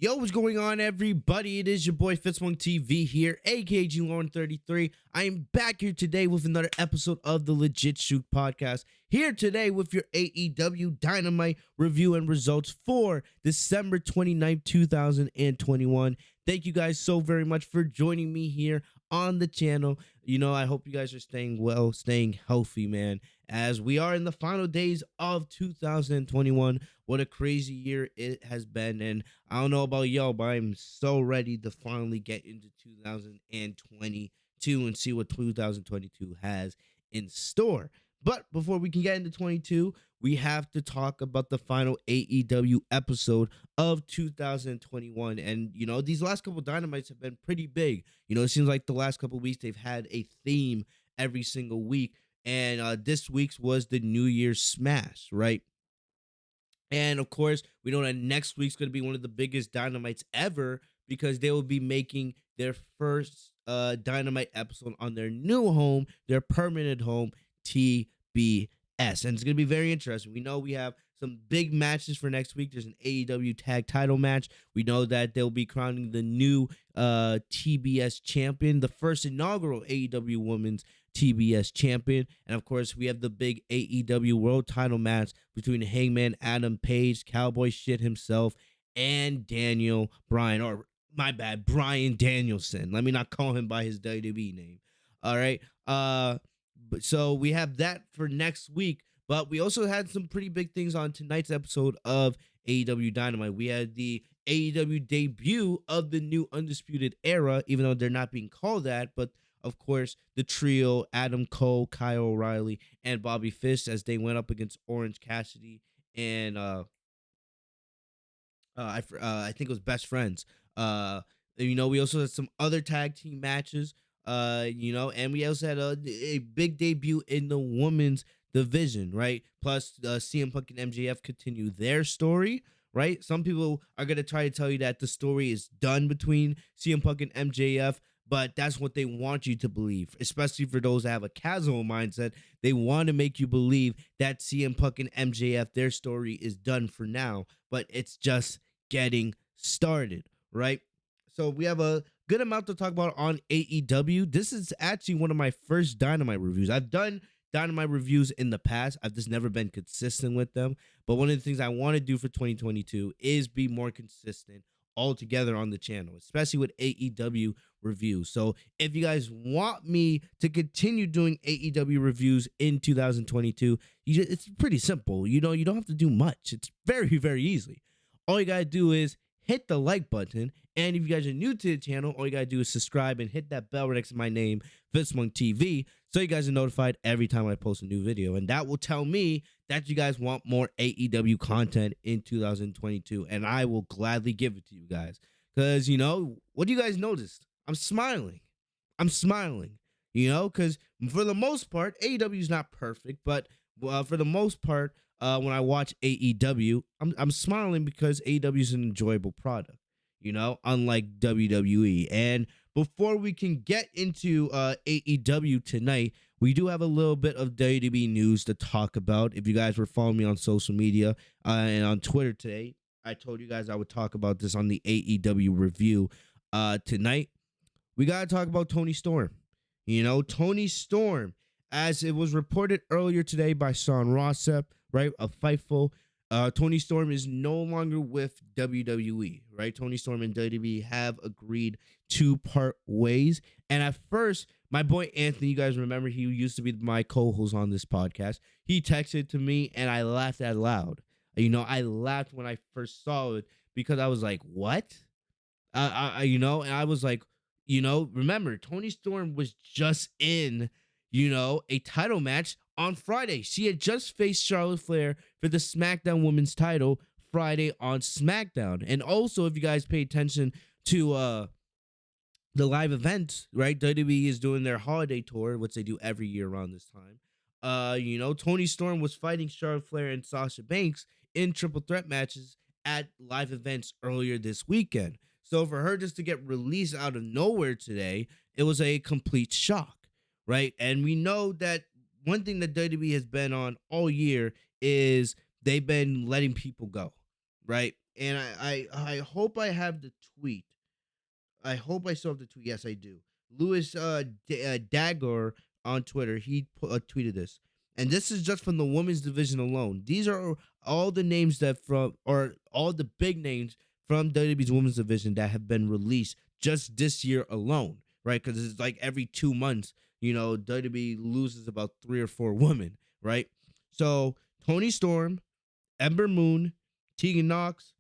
Yo, what's going on, everybody? It is your boy Fitzmonk TV here, aka Lauren33. I am back here today with another episode of the Legit Shoot podcast. Here today with your AEW Dynamite review and results for December 29th, 2021. Thank you guys so very much for joining me here on the channel. You know, I hope you guys are staying well, staying healthy, man, as we are in the final days of 2021. What a crazy year it has been. And I don't know about y'all, but I'm so ready to finally get into 2022 and see what 2022 has in store. But before we can get into 22, we have to talk about the final AEW episode of 2021. And, you know, these last couple Dynamites have been pretty big. You know, it seems like the last couple weeks they've had a theme every single week. And this week's was the New Year's Smash, right? And of course, we know that next week's going to be one of the biggest Dynamites ever because they will be making their first Dynamite episode on their new home, their permanent home, TBS. And it's going to be very interesting. We know we have some big matches for next week. There's an AEW tag title match. We know that they'll be crowning the new TBS champion, the first inaugural AEW Women's TBS champion. And of course, we have the big AEW world title match between Hangman Adam Page, Cowboy Shit himself, and Daniel Bryan, or my bad, Bryan Danielson. Let me not call him by his WWE name. All right. So we have that for next week, but we also had some pretty big things on tonight's episode of AEW Dynamite. We had the AEW debut of the new Undisputed Era, even though they're not being called that, but of course, the trio, Adam Cole, Kyle O'Reilly, and Bobby Fish, as they went up against Orange Cassidy and I think it was Best Friends. You know, we also had some other tag team matches. You know, and we also had a big debut in the women's division, right? Plus, CM Punk and MJF continue their story, right? Some people are gonna try to tell you that the story is done between CM Punk and MJF. But that's what they want you to believe, especially for those that have a casual mindset. They want to make you believe that CM Punk and MJF, their story is done for now, but it's just getting started, right? So we have a good amount to talk about on AEW. This is actually one of my first Dynamite reviews. I've done Dynamite reviews in the past. I've just never been consistent with them. But one of the things I want to do for 2022 is be more consistent altogether on the channel, especially with AEW reviews. So if you guys want me to continue doing AEW reviews in 2022, it's pretty simple. You know, you don't have to do much. It's very, very easy. All you gotta do is hit the like button. And if you guys are new to the channel, all you gotta do is subscribe and hit that bell right next to my name, Fitzmonk TV, so you guys are notified every time I post a new video. And that will tell me that you guys want more AEW content in 2022. And I will gladly give it to you guys. Because, you know, what do you guys notice? I'm smiling. You know, because for the most part, AEW is not perfect. But for the most part, when I watch AEW, I'm smiling because AEW is an enjoyable product. You know, unlike WWE. And before we can get into AEW tonight, we do have a little bit of WWE news to talk about. If you guys were following me on social media and on Twitter today, I told you guys I would talk about this on the AEW review tonight. We got to talk about Toni Storm. You know, Toni Storm, as it was reported earlier today by Sean Rossap, right, of Fightful, Toni Storm is no longer with WWE, right? Toni Storm and WWE have agreed to part ways. And at first, my boy Anthony, you guys remember, he used to be my co-host on this podcast. He texted to me and I laughed out loud. You know, I laughed when I first saw it because I was like, what? You know, and I was like, you know, remember, Toni Storm was just in, you know, a title match on Friday. She had just faced Charlotte Flair for the SmackDown Women's title Friday on SmackDown. And also, if you guys pay attention to the live events, right? WWE is doing their holiday tour, which they do every year around this time. You know, Toni Storm was fighting Charlotte Flair and Sasha Banks in triple threat matches at live events earlier this weekend. So for her just to get released out of nowhere today, it was a complete shock, right? And we know that one thing that WWE has been on all year is they've been letting people go, right? and I hope I have the tweet. I hope I still have the tweet. Yes, I do. Louis Dagger on Twitter, he tweeted this. And this is just from the women's division alone. These are all the names that from, or all the big names from WWE's women's division that have been released just this year alone, right? Because it's like every 2 months, WWE loses about 3 or 4 women, right? So Toni Storm, Ember Moon, Tegan Knox,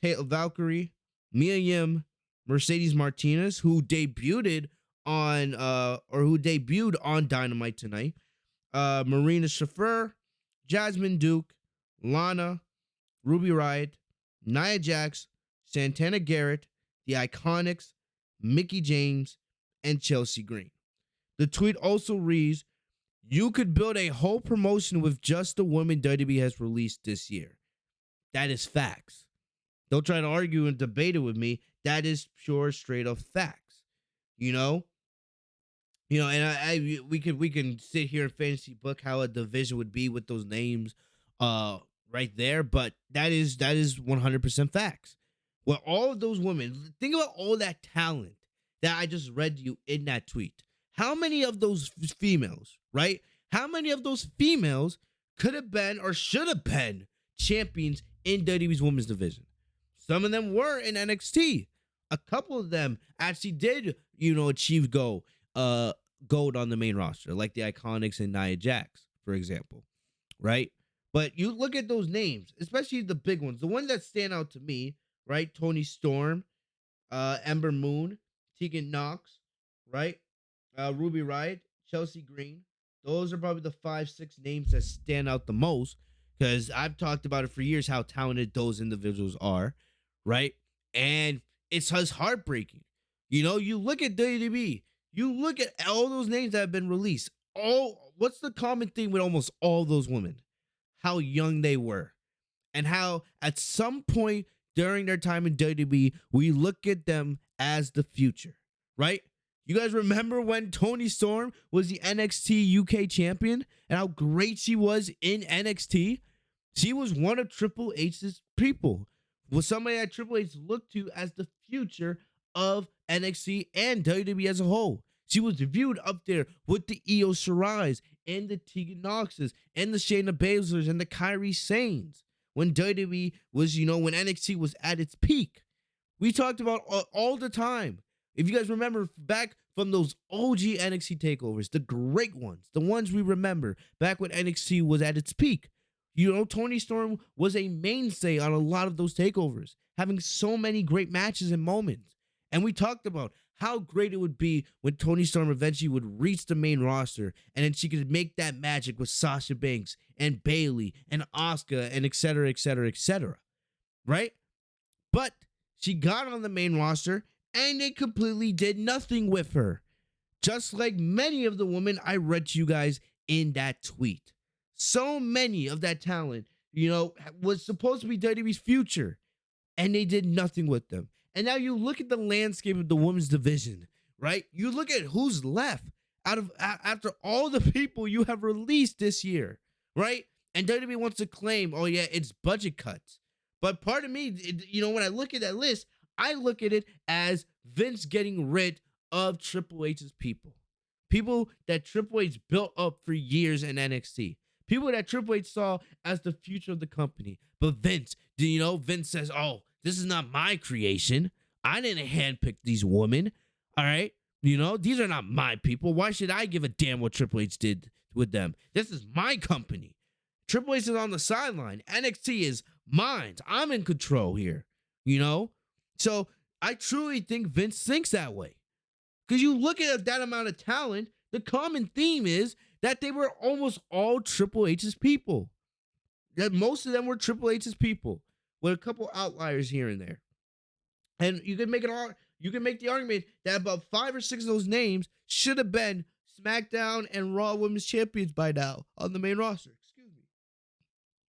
Taylor Valkyrie, Mia Yim, Mercedes Martinez, who debuted on Dynamite tonight, Marina Shafir, Jasmine Duke, Lana, Ruby Riott, Nia Jax, Santana Garrett, the Iconics, Mickey James, and Chelsea Green. The tweet also reads, "You could build a whole promotion with just the women WWE has released this year." That is facts. Don't try to argue and debate it with me. That is pure, straight up facts. You know, and we can sit here and fantasy book how a division would be with those names, right there. But that is 100% facts. Well, all of those women, think about all that talent that I just read to you in that tweet. How many of those females, right? How many of those females could have been or should have been champions in WWE's women's division? Some of them were in NXT. A couple of them actually did, achieve gold on the main roster, like the Iconics and Nia Jax, for example, right? But you look at those names, especially the big ones, the ones that stand out to me, right? Toni Storm, Ember Moon, Tegan Knox, right? Ruby Riott, Chelsea Green. Those are probably the 5-6 names that stand out the most, because I've talked about it for years how talented those individuals are, right? And it's just heartbreaking. You look at WWE, you look at all those names that have been released. What's the common theme with almost all those women? How young they were. And how at some point during their time in WWE, we look at them as the future, right? You guys remember when Toni Storm was the NXT UK champion and how great she was in NXT? She was one of Triple H's people. Was somebody that Triple H looked to as the future of NXT and WWE as a whole. She was viewed up there with the Io Shirai's and the Tegan Knoxes and the Shayna Baszlers and the Kairi Sanes when WWE was, when NXT was at its peak. We talked about all the time. If you guys remember back from those OG NXT takeovers, the great ones, the ones we remember back when NXT was at its peak. Toni Storm was a mainstay on a lot of those takeovers, having so many great matches and moments. And we talked about how great it would be when Toni Storm eventually would reach the main roster and then she could make that magic with Sasha Banks and Bayley and Asuka and et cetera, et cetera, et cetera. Right? But she got on the main roster and they completely did nothing with her. Just like many of the women I read to you guys in that tweet. So many of that talent, was supposed to be WWE's future, and they did nothing with them. And now you look at the landscape of the women's division, right? You look at who's left after all the people you have released this year, right? And WWE wants to claim, oh yeah, it's budget cuts. But part of me, when I look at that list, I look at it as Vince getting rid of Triple H's people. People that Triple H built up for years in NXT. People that Triple H saw as the future of the company. But Vince, Vince says, oh, this is not my creation. I didn't handpick these women. All right? These are not my people. Why should I give a damn what Triple H did with them? This is my company. Triple H is on the sideline. NXT is mine. I'm in control here. So I truly think Vince thinks that way. Because you look at that amount of talent, the common theme is that they were almost all Triple H's people. That most of them were Triple H's people, with a couple outliers here and there. And you can make the argument that about 5 or 6 of those names should have been SmackDown and Raw Women's Champions by now on the main roster. Excuse me.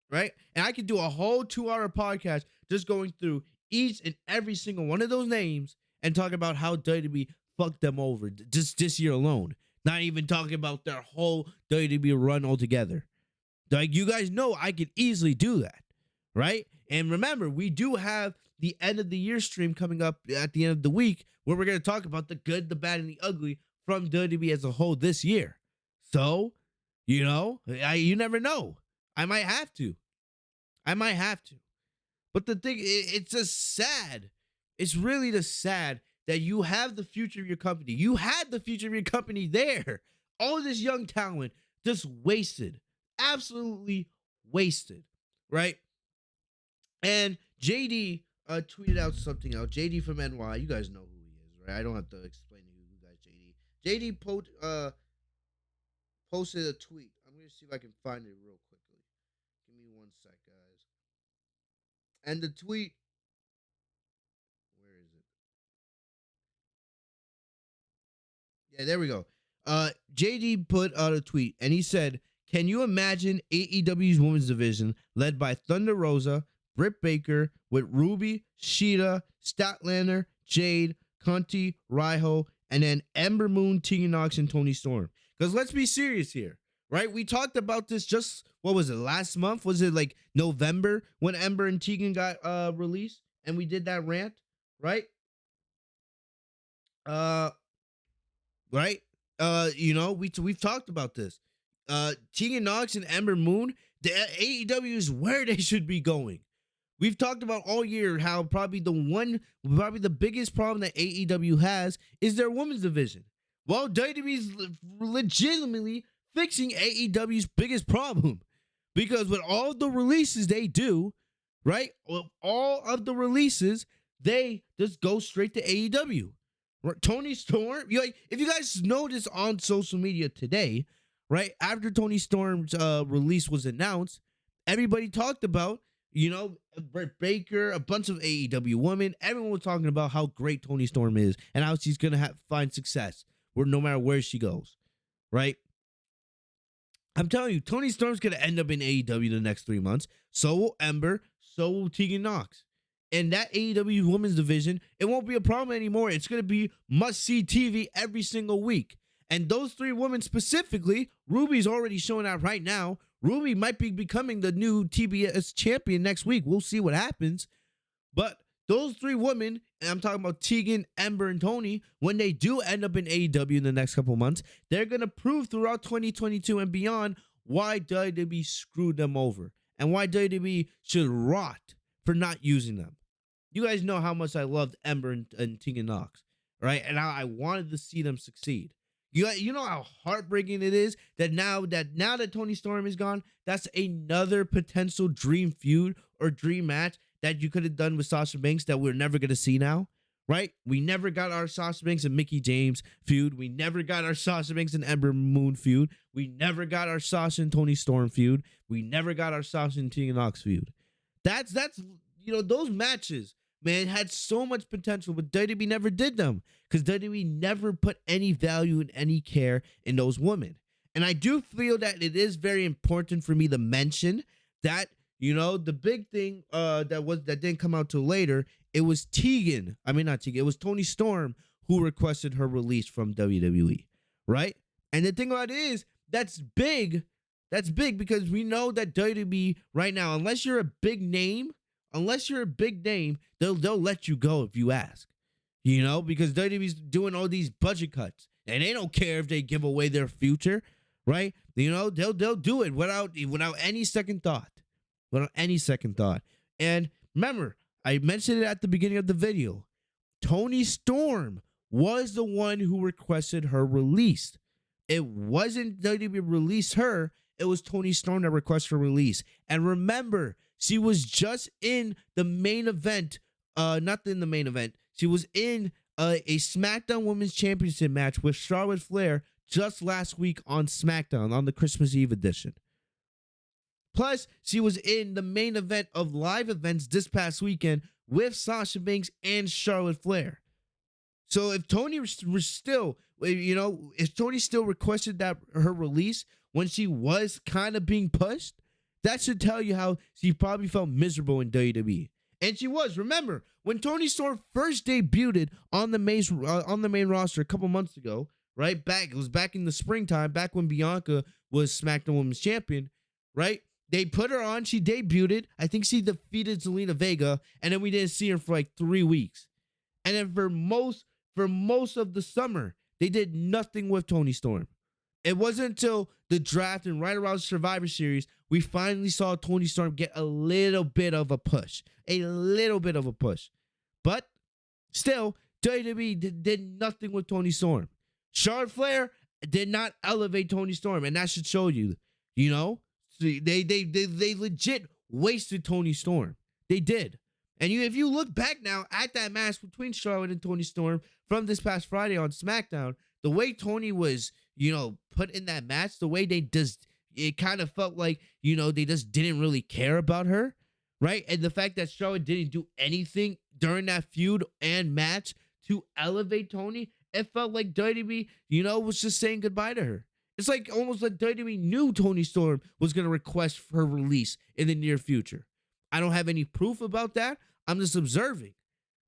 Right? And I could do a whole 2-hour podcast just going through each and every single one of those names and talk about how WWE fucked them over just this year alone. Not even talking about their whole WWE run altogether. Like, you guys know I could easily do that. right? And remember, we do have the end of the year stream coming up at the end of the week where we're going to talk about the good, the bad, and the ugly from WWE as a whole this year. So, you never know. I might have to. But the thing, it's just sad. It's really just sad that you have the future of your company. You had the future of your company there. All this young talent just wasted. Absolutely wasted. Right? And JD tweeted out something else. JD from NY. You guys know who he is, right? I don't have to explain to you guys JD. JD posted a tweet. I'm going to see if I can find it real quickly. Give me 1 sec, guys. And the tweet, where is it? Yeah, there we go. JD put out a tweet and he said, "Can you imagine AEW's women's division led by Thunder Rosa, Britt Baker, with Ruby, Sheeta, Statlander, Jade, Conti, Riho, and then Ember Moon, Tegan Nox, and Toni Storm?" Because let's be serious here, right? We talked about this just, what was it, last month? Was it like November when Ember and Tegan got released? And we did that rant, right? Right? We've talked about this. Tegan Nox and Ember Moon, the AEW is where they should be going. We've talked about all year how probably the biggest problem that AEW has is their women's division. Well, WWE is legitimately fixing AEW's biggest problem, because with all the releases they do, right? With all of the releases, they just go straight to AEW. Toni Storm, if you guys notice on social media today, right after Toni Storm's release was announced, everybody talked about, Britt Baker, a bunch of AEW women. Everyone was talking about how great Toni Storm is and how she's gonna find success no matter where she goes, right? I'm telling you, Toni Storm's gonna end up in AEW the next 3 months. So will Ember. So will Tegan Nox. And that AEW women's division, it won't be a problem anymore. It's going to be must-see TV every single week. And those 3 women specifically, Ruby's already showing out right now. Ruby might be becoming the new TBS champion next week. We'll see what happens. But those 3 women, and I'm talking about Tegan, Ember, and Toni, when they do end up in AEW in the next couple months, they're going to prove throughout 2022 and beyond why WWE screwed them over and why WWE should rot for not using them. You guys know how much I loved Ember and Tegan Nox, right? And how I wanted to see them succeed. You know how heartbreaking it is that now that Toni Storm is gone, that's another potential dream feud or dream match that you could have done with Sasha Banks that we're never going to see now, right? We never got our Sasha Banks and Mickie James feud. We never got our Sasha Banks and Ember Moon feud. We never got our Sasha and Toni Storm feud. We never got our Sasha and Tegan Nox feud. That's those matches, man, had so much potential, but WWE never did them because WWE never put any value and any care in those women. And I do feel that it is very important for me to mention that, the big thing that didn't come out till later, it was it was Toni Storm who requested her release from WWE, right? And the thing about it is, that's big. That's big because we know that WWE right now, unless you're a big name, they'll let you go if you ask. Because WWE's doing all these budget cuts and they don't care if they give away their future, right? They'll do it without any second thought. And remember, I mentioned it at the beginning of the video. Toni Storm was the one who requested her release. It wasn't WWE released her. It was Toni Storm that requested her release. And remember, she was just in the main event, not in the main event. She was in a SmackDown Women's Championship match with Charlotte Flair just last week on SmackDown on the Christmas Eve edition. Plus, she was in the main event of live events this past weekend with Sasha Banks and Charlotte Flair. So if Toni still requested that her release when she was kind of being pushed, that should tell you how she probably felt miserable in WWE. And she was. Remember, when Toni Storm first debuted on the main roster a couple months ago, right? It was back in the springtime, back when Bianca was SmackDown Women's Champion, right? They put her on. She debuted. I think she defeated Zelina Vega, and then we didn't see her for like 3 weeks. And then for most of the summer, they did nothing with Toni Storm. It wasn't until the draft and right around Survivor Series we finally saw Toni Storm get a little bit of a push. But still, WWE did nothing with Toni Storm. Charlotte Flair did not elevate Toni Storm, and that should show you, they legit wasted Toni Storm. They did. And if you look back now at that match between Charlotte and Toni Storm from this past Friday on SmackDown, the way Toni was, put in that match, the way it kind of felt like, they just didn't really care about her, right? And the fact that Charlotte didn't do anything during that feud and match to elevate Toni, it felt like WWE, was just saying goodbye to her. It's like almost like WWE knew Toni Storm was going to request her release in the near future. I don't have any proof about that. I'm just observing.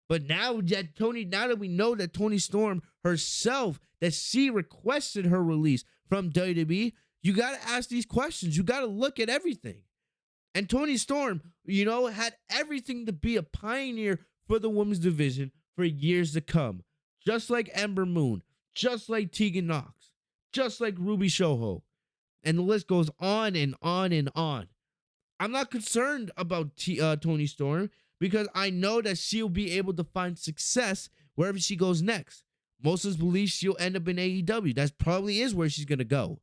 But now that we know that Toni Storm herself, that she requested her release from WWE, you got to ask these questions. You got to look at everything. And Toni Storm, had everything to be a pioneer for the women's division for years to come. Just like Ember Moon, just like Tegan Nox, just like Ruby Soho. And the list goes on and on and on. I'm not concerned about Toni Storm because I know that she'll be able to find success wherever she goes next. Most of us believe she'll end up in AEW. That probably is where she's going to go.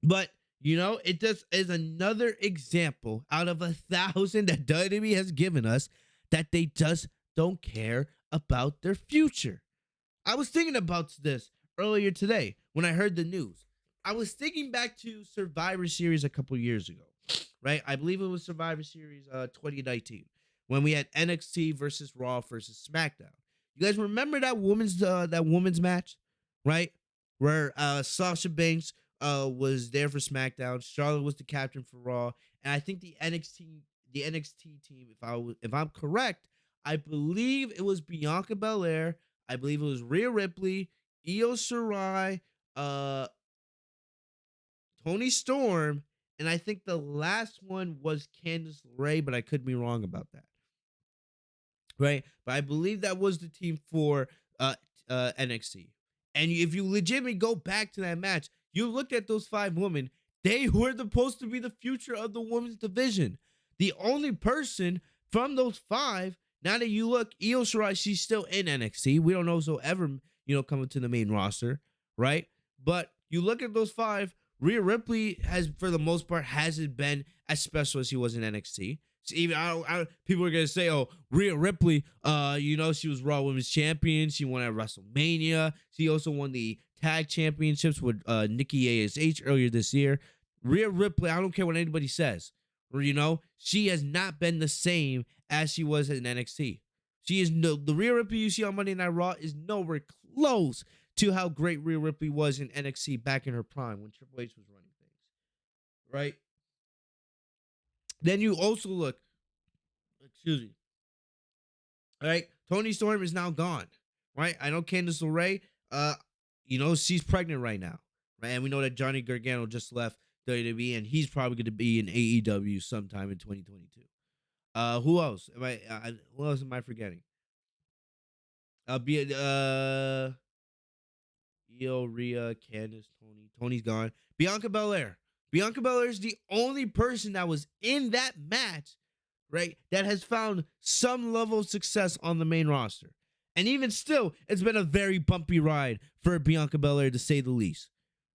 But, it just is another example out of 1,000 that WWE has given us that they just don't care about their future. I was thinking about this earlier today when I heard the news. I was thinking back to Survivor Series a couple years ago, right? I believe it was Survivor Series 2019 when we had NXT versus Raw versus SmackDown. You guys remember that women's match, right? Where Sasha Banks was there for SmackDown, Charlotte was the captain for Raw, and I think the NXT team, if I'm correct, I believe it was Bianca Belair, I believe it was Rhea Ripley, Io Shirai, Toni Storm, and I think the last one was Candice LeRae, but I could be wrong about that. Right? But I believe that was the team for NXT. And if you legitimately go back to that match, you look at those 5 women, they were supposed to be the future of the women's division. The only person from those 5, now that you look, Io Shirai, she's still in NXT. We don't know if she'll ever, come into the main roster, right? But you look at those 5, Rhea Ripley has, for the most part, hasn't been as special as she was in NXT. So even people are gonna say, "Oh, Rhea Ripley, she was Raw Women's Champion. She won at WrestleMania. She also won the Tag Championships with Nikki ASH earlier this year." Rhea Ripley, I don't care what anybody says, she has not been the same as she was in NXT. She is the Rhea Ripley you see on Monday Night Raw is nowhere close to how great Rhea Ripley was in NXT back in her prime when Triple H was running things, right? Then you also look, all right, Toni Storm is now gone, right? I know Candice LeRae, she's pregnant right now, right? And we know that Johnny Gargano just left WWE, and he's probably going to be in AEW sometime in 2022. Who else? Who else am I forgetting? Io, Rhea, Candice, Toni. Toni's gone. Bianca Belair. Bianca Belair is the only person that was in that match, right, that has found some level of success on the main roster. And even still, it's been a very bumpy ride for Bianca Belair, to say the least.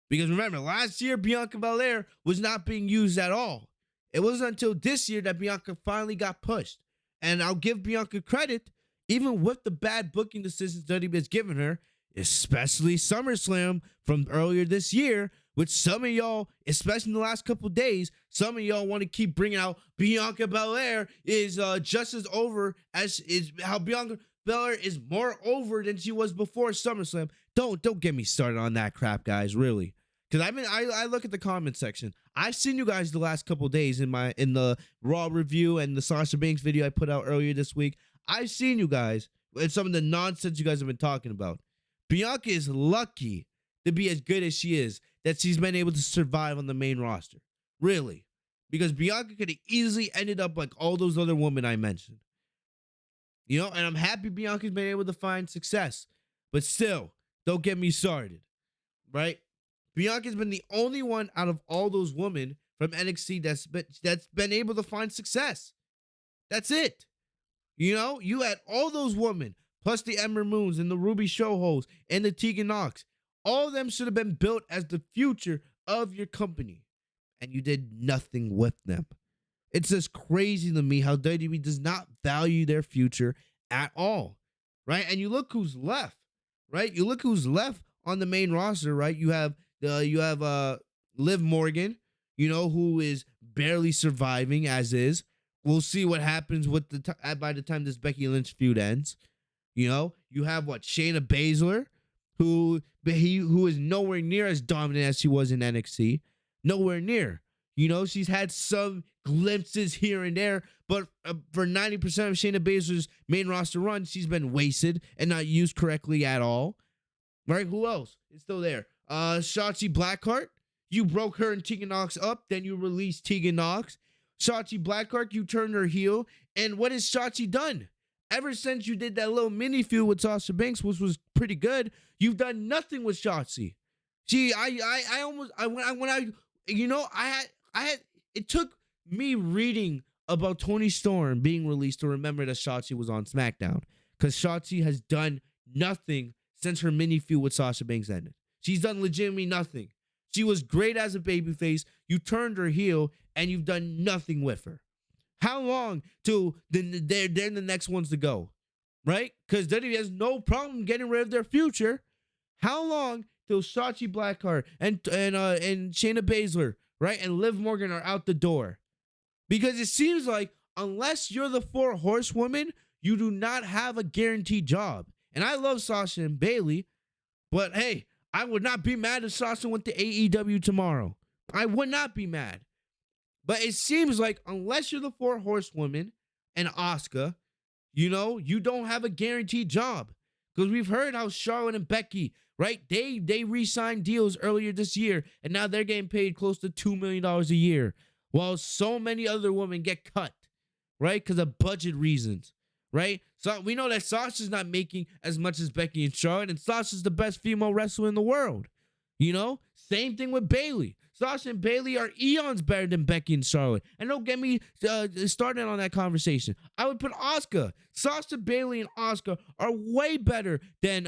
Because remember, last year, Bianca Belair was not being used at all. It wasn't until this year that Bianca finally got pushed. And I'll give Bianca credit, even with the bad booking decisions WWE has given her, especially SummerSlam from earlier this year, which some of y'all, especially in the last couple days, some of y'all want to keep bringing out Bianca Belair is just as over as is how Bianca Belair is more over than she was before SummerSlam. Don't get me started on that crap, guys, really. Because I look at the comment section. I've seen you guys the last couple days in the Raw review and the Sasha Banks video I put out earlier this week. I've seen you guys and some of the nonsense you guys have been talking about. Bianca is lucky to be as good as she is, that she's been able to survive on the main roster. Really. because Bianca could have easily ended up like all those other women I mentioned. You know, and I'm happy Bianca's been able to find success. But still, don't get me started, right? Bianca's been the only one out of all those women from NXT that's been able to find success. That's it. You know, you had all those women, plus the Ember Moons and the Ruby Shohos and the Tegan Nox. All of them should have been built as the future of your company. And you did nothing with them. It's just crazy to me how WWE does not value their future at all, right? And you look who's left, right? You look who's left on the main roster, right? You have Liv Morgan, you know, who is barely surviving as is. We'll see what happens with by the time this Becky Lynch feud ends. You know, you have Shayna Baszler, who is nowhere near as dominant as she was in NXT. Nowhere near. You know, she's had some glimpses here and there, but for 90% of Shayna Baszler's main roster run, she's been wasted and not used correctly at all. Right? Who else is still there? Shotzi Blackheart. You broke her and Tegan Nox up, then you released Tegan Nox. Shotzi Blackheart, you turned her heel, and what has Shotzi done? Ever since you did that little mini feud with Sasha Banks, which was pretty good, you've done nothing with Shotzi. It took me reading about Toni Storm being released to remember that Shotzi was on SmackDown, because Shotzi has done nothing since her mini feud with Sasha Banks ended. She's done legitimately nothing. She was great as a babyface. You turned her heel, and you've done nothing with her. How long till they're the next ones to go, right? Because WWE has no problem getting rid of their future. How long till Shotzi Blackheart and Shayna Baszler, right, and Liv Morgan are out the door? Because it seems like unless you're the 4 horsewomen, you do not have a guaranteed job. And I love Sasha and Bayley, but hey, I would not be mad if Sasha went to AEW tomorrow. I would not be mad. But it seems like unless you're the 4 horsewomen and Asuka, you know, you don't have a guaranteed job. Because we've heard how Charlotte and Becky, right, they re-signed deals earlier this year, and now they're getting paid close to $2 million a year, while so many other women get cut, right, because of budget reasons, right? So we know that Sasha's not making as much as Becky and Charlotte, and Sasha's the best female wrestler in the world. You know, same thing with Bayley. Sasha and Bayley are eons better than Becky and Charlotte. And don't get me started on that conversation. I would put Asuka. Sasha, Bayley, and Asuka are way better than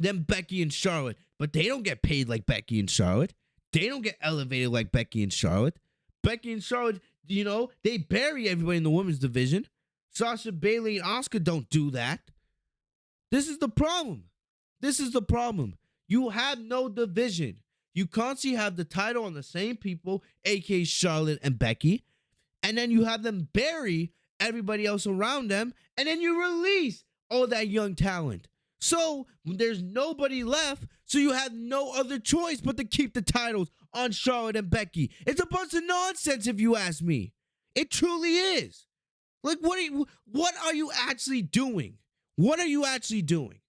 Becky and Charlotte. But they don't get paid like Becky and Charlotte. They don't get elevated like Becky and Charlotte. Becky and Charlotte, you know, they bury everybody in the women's division. Sasha, Bayley, and Asuka don't do that. This is the problem. This is the problem. You have no division. You constantly have the title on the same people, aka Charlotte and Becky, and then you have them bury everybody else around them, and then you release all that young talent. So there's nobody left, so you have no other choice but to keep the titles on Charlotte and Becky. It's a bunch of nonsense if you ask me. It truly is. Like, what are you actually doing? What are you actually doing?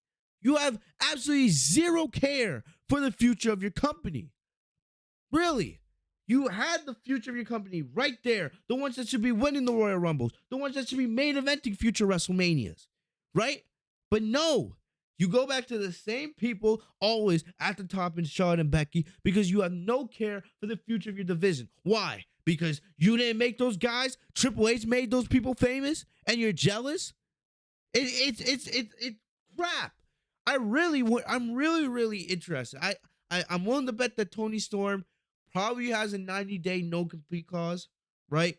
You have absolutely zero care for the future of your company. Really. You had the future of your company right there. The ones that should be winning the Royal Rumbles. The ones that should be main eventing future WrestleManias. Right? But no. You go back to the same people always at the top in Charlotte and Becky because you have no care for the future of your division. Why? Because you didn't make those guys. Triple H made those people famous and you're jealous? It's crap. I'm really interested. I'm willing to bet that Toni Storm probably has a 90-day no compete clause, right?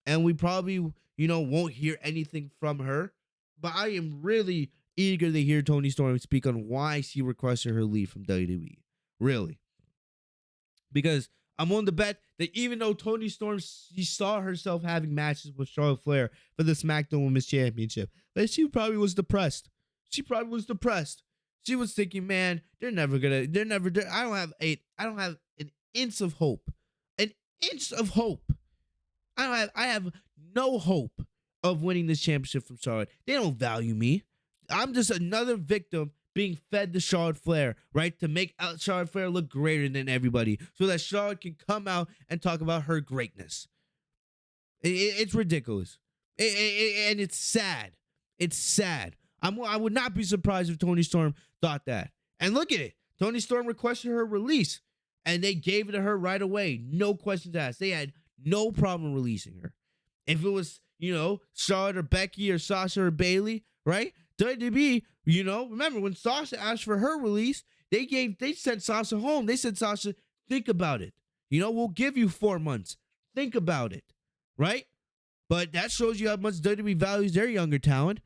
And we probably, won't hear anything from her. But I am really eager to hear Toni Storm speak on why she requested her leave from WWE. Really. Because I'm willing to bet that even though Toni Storm, she saw herself having matches with Charlotte Flair for the SmackDown Women's Championship, that she probably was depressed. She was thinking, man, I don't have an inch of hope. An inch of hope. I have no hope of winning this championship from Charlotte. They don't value me. I'm just another victim being fed to Charlotte Flair, right? To make Charlotte Flair look greater than everybody so that Charlotte can come out and talk about her greatness. It's ridiculous. And it's sad. It's sad. I would not be surprised if Toni Storm thought that. And look at it. Toni Storm requested her release, and they gave it to her right away. No questions asked. They had no problem releasing her. If it was, Charlotte or Becky or Sasha or Bayley, right? WWE, remember when Sasha asked for her release, they sent Sasha home. They said, Sasha, think about it. We'll give you 4 months. Think about it, right? But that shows you how much WWE values their younger talent.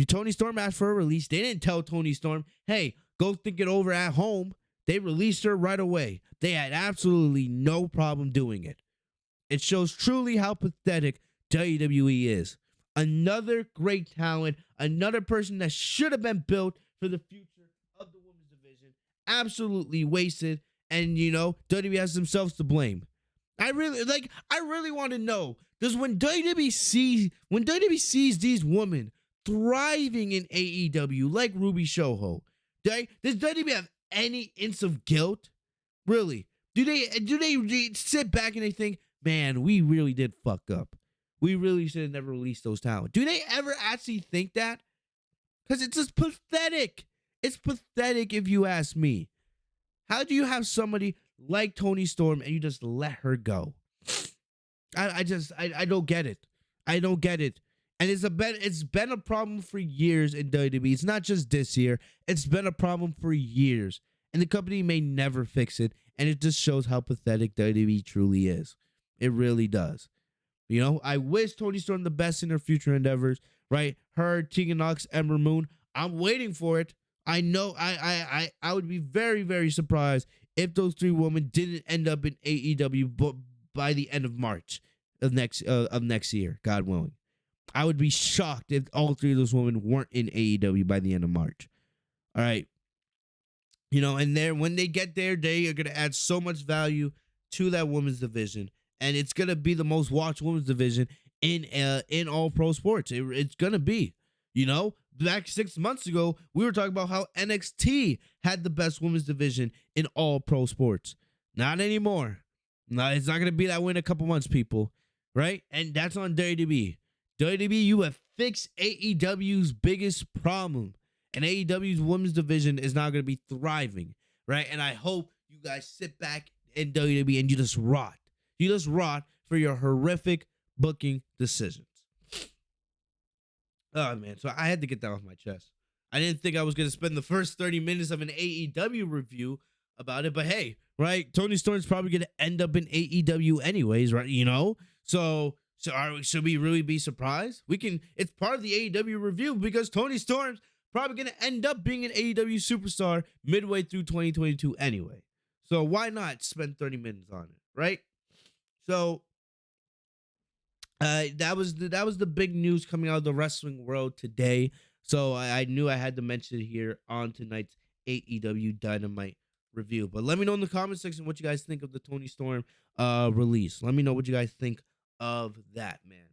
Toni Storm asked for a release. They didn't tell Toni Storm, hey, go think it over at home. They released her right away. They had absolutely no problem doing it. It shows truly how pathetic WWE is. Another great talent, another person that should have been built for the future of the women's division, absolutely wasted. And, WWE has themselves to blame. I really want to know, does when WWE sees these women thriving in AEW like Ruby Soho, does WWE have any inch of guilt? Really? Do they sit back and they think, man, we really did fuck up. We really should have never released those talent. Do they ever actually think that? Because it's just pathetic. It's pathetic if you ask me. How do you have somebody like Toni Storm and you just let her go? I don't get it. I don't get it. And it's been a problem for years in WWE. It's not just this year. It's been a problem for years. And the company may never fix it. And it just shows how pathetic WWE truly is. It really does. I wish Toni Storm the best in her future endeavors, right? Her, Tegan Nox, Ember Moon. I'm waiting for it. I know I would be very, very surprised if those 3 women didn't end up in AEW by the end of March of next year, God willing. I would be shocked if all 3 of those women weren't in AEW by the end of March. All right. And when they get there, they are going to add so much value to that women's division. And it's going to be the most watched women's division in all pro sports. It's going to be, back 6 months ago, we were talking about how NXT had the best women's division in all pro sports. Not anymore. No, it's not going to be that way in a couple months, people. Right? And that's on WWE. WWE, you have fixed AEW's biggest problem. And AEW's women's division is now going to be thriving. Right? And I hope you guys sit back in WWE and you just rot. You just rot for your horrific booking decisions. Oh, man. So I had to get that off my chest. I didn't think I was going to spend the first 30 minutes of an AEW review about it. But hey, right? Toni Storm's probably going to end up in AEW anyways, right? So should we really be surprised? It's part of the AEW review because Toni Storm's probably going to end up being an AEW superstar midway through 2022 anyway. So why not spend 30 minutes on it, right? So that was the big news coming out of the wrestling world today. So I knew I had to mention it here on tonight's AEW Dynamite review. But let me know in the comment section what you guys think of the Toni Storm release. Let me know what you guys think of that, man.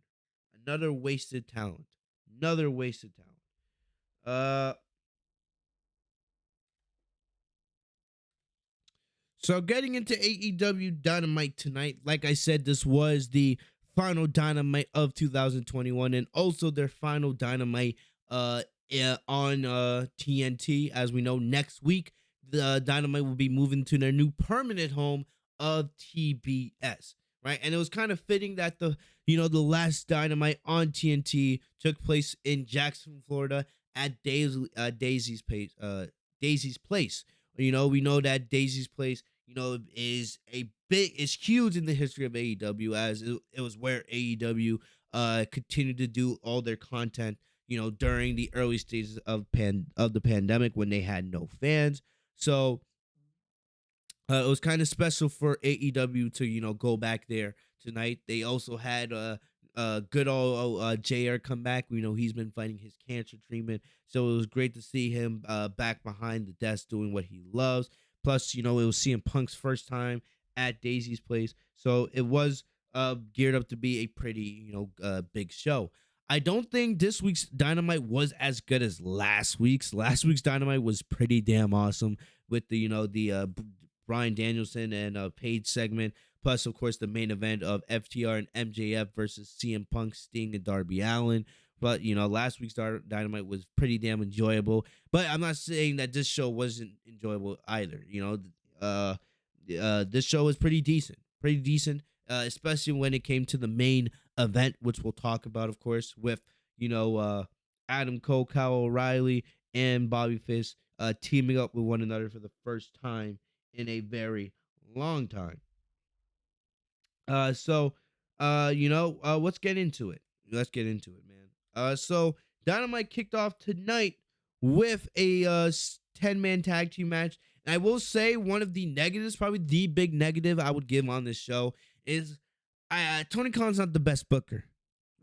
Another wasted talent. Another wasted talent. So getting into AEW Dynamite tonight, like I said, this was the final Dynamite of 2021 and also their final Dynamite on TNT. As we know, next week, the Dynamite will be moving to their new permanent home of TBS, right? And it was kind of fitting that the last Dynamite on TNT took place in Jacksonville, Florida at Daisy's Place. We know that Daisy's Place is huge in the history of AEW, as it was where AEW continued to do all their content, during the early stages of the pandemic when they had no fans. So it was kind of special for AEW to go back there tonight. They also had good old JR come back. He's been fighting his cancer treatment, so it was great to see him back behind the desk doing what he loves. Plus, it was CM Punk's first time at Daisy's Place. So it was geared up to be a pretty, big show. I don't think this week's Dynamite was as good as last week's. Last week's Dynamite was pretty damn awesome with the Bryan Danielson and Paige segment, plus of course the main event of FTR and MJF versus CM Punk, Sting, and Darby Allin. But last week's Dynamite was pretty damn enjoyable. But I'm not saying that this show wasn't enjoyable either. This show was pretty decent, especially when it came to the main event, which we'll talk about, of course, with Adam Cole, Kyle O'Reilly, and Bobby Fish teaming up with one another for the first time in a very long time. Let's get into it. Man. So Dynamite kicked off tonight with a 10-man tag team match. And I will say one of the negatives, probably the big negative I would give on this show, is Tony Khan's not the best booker.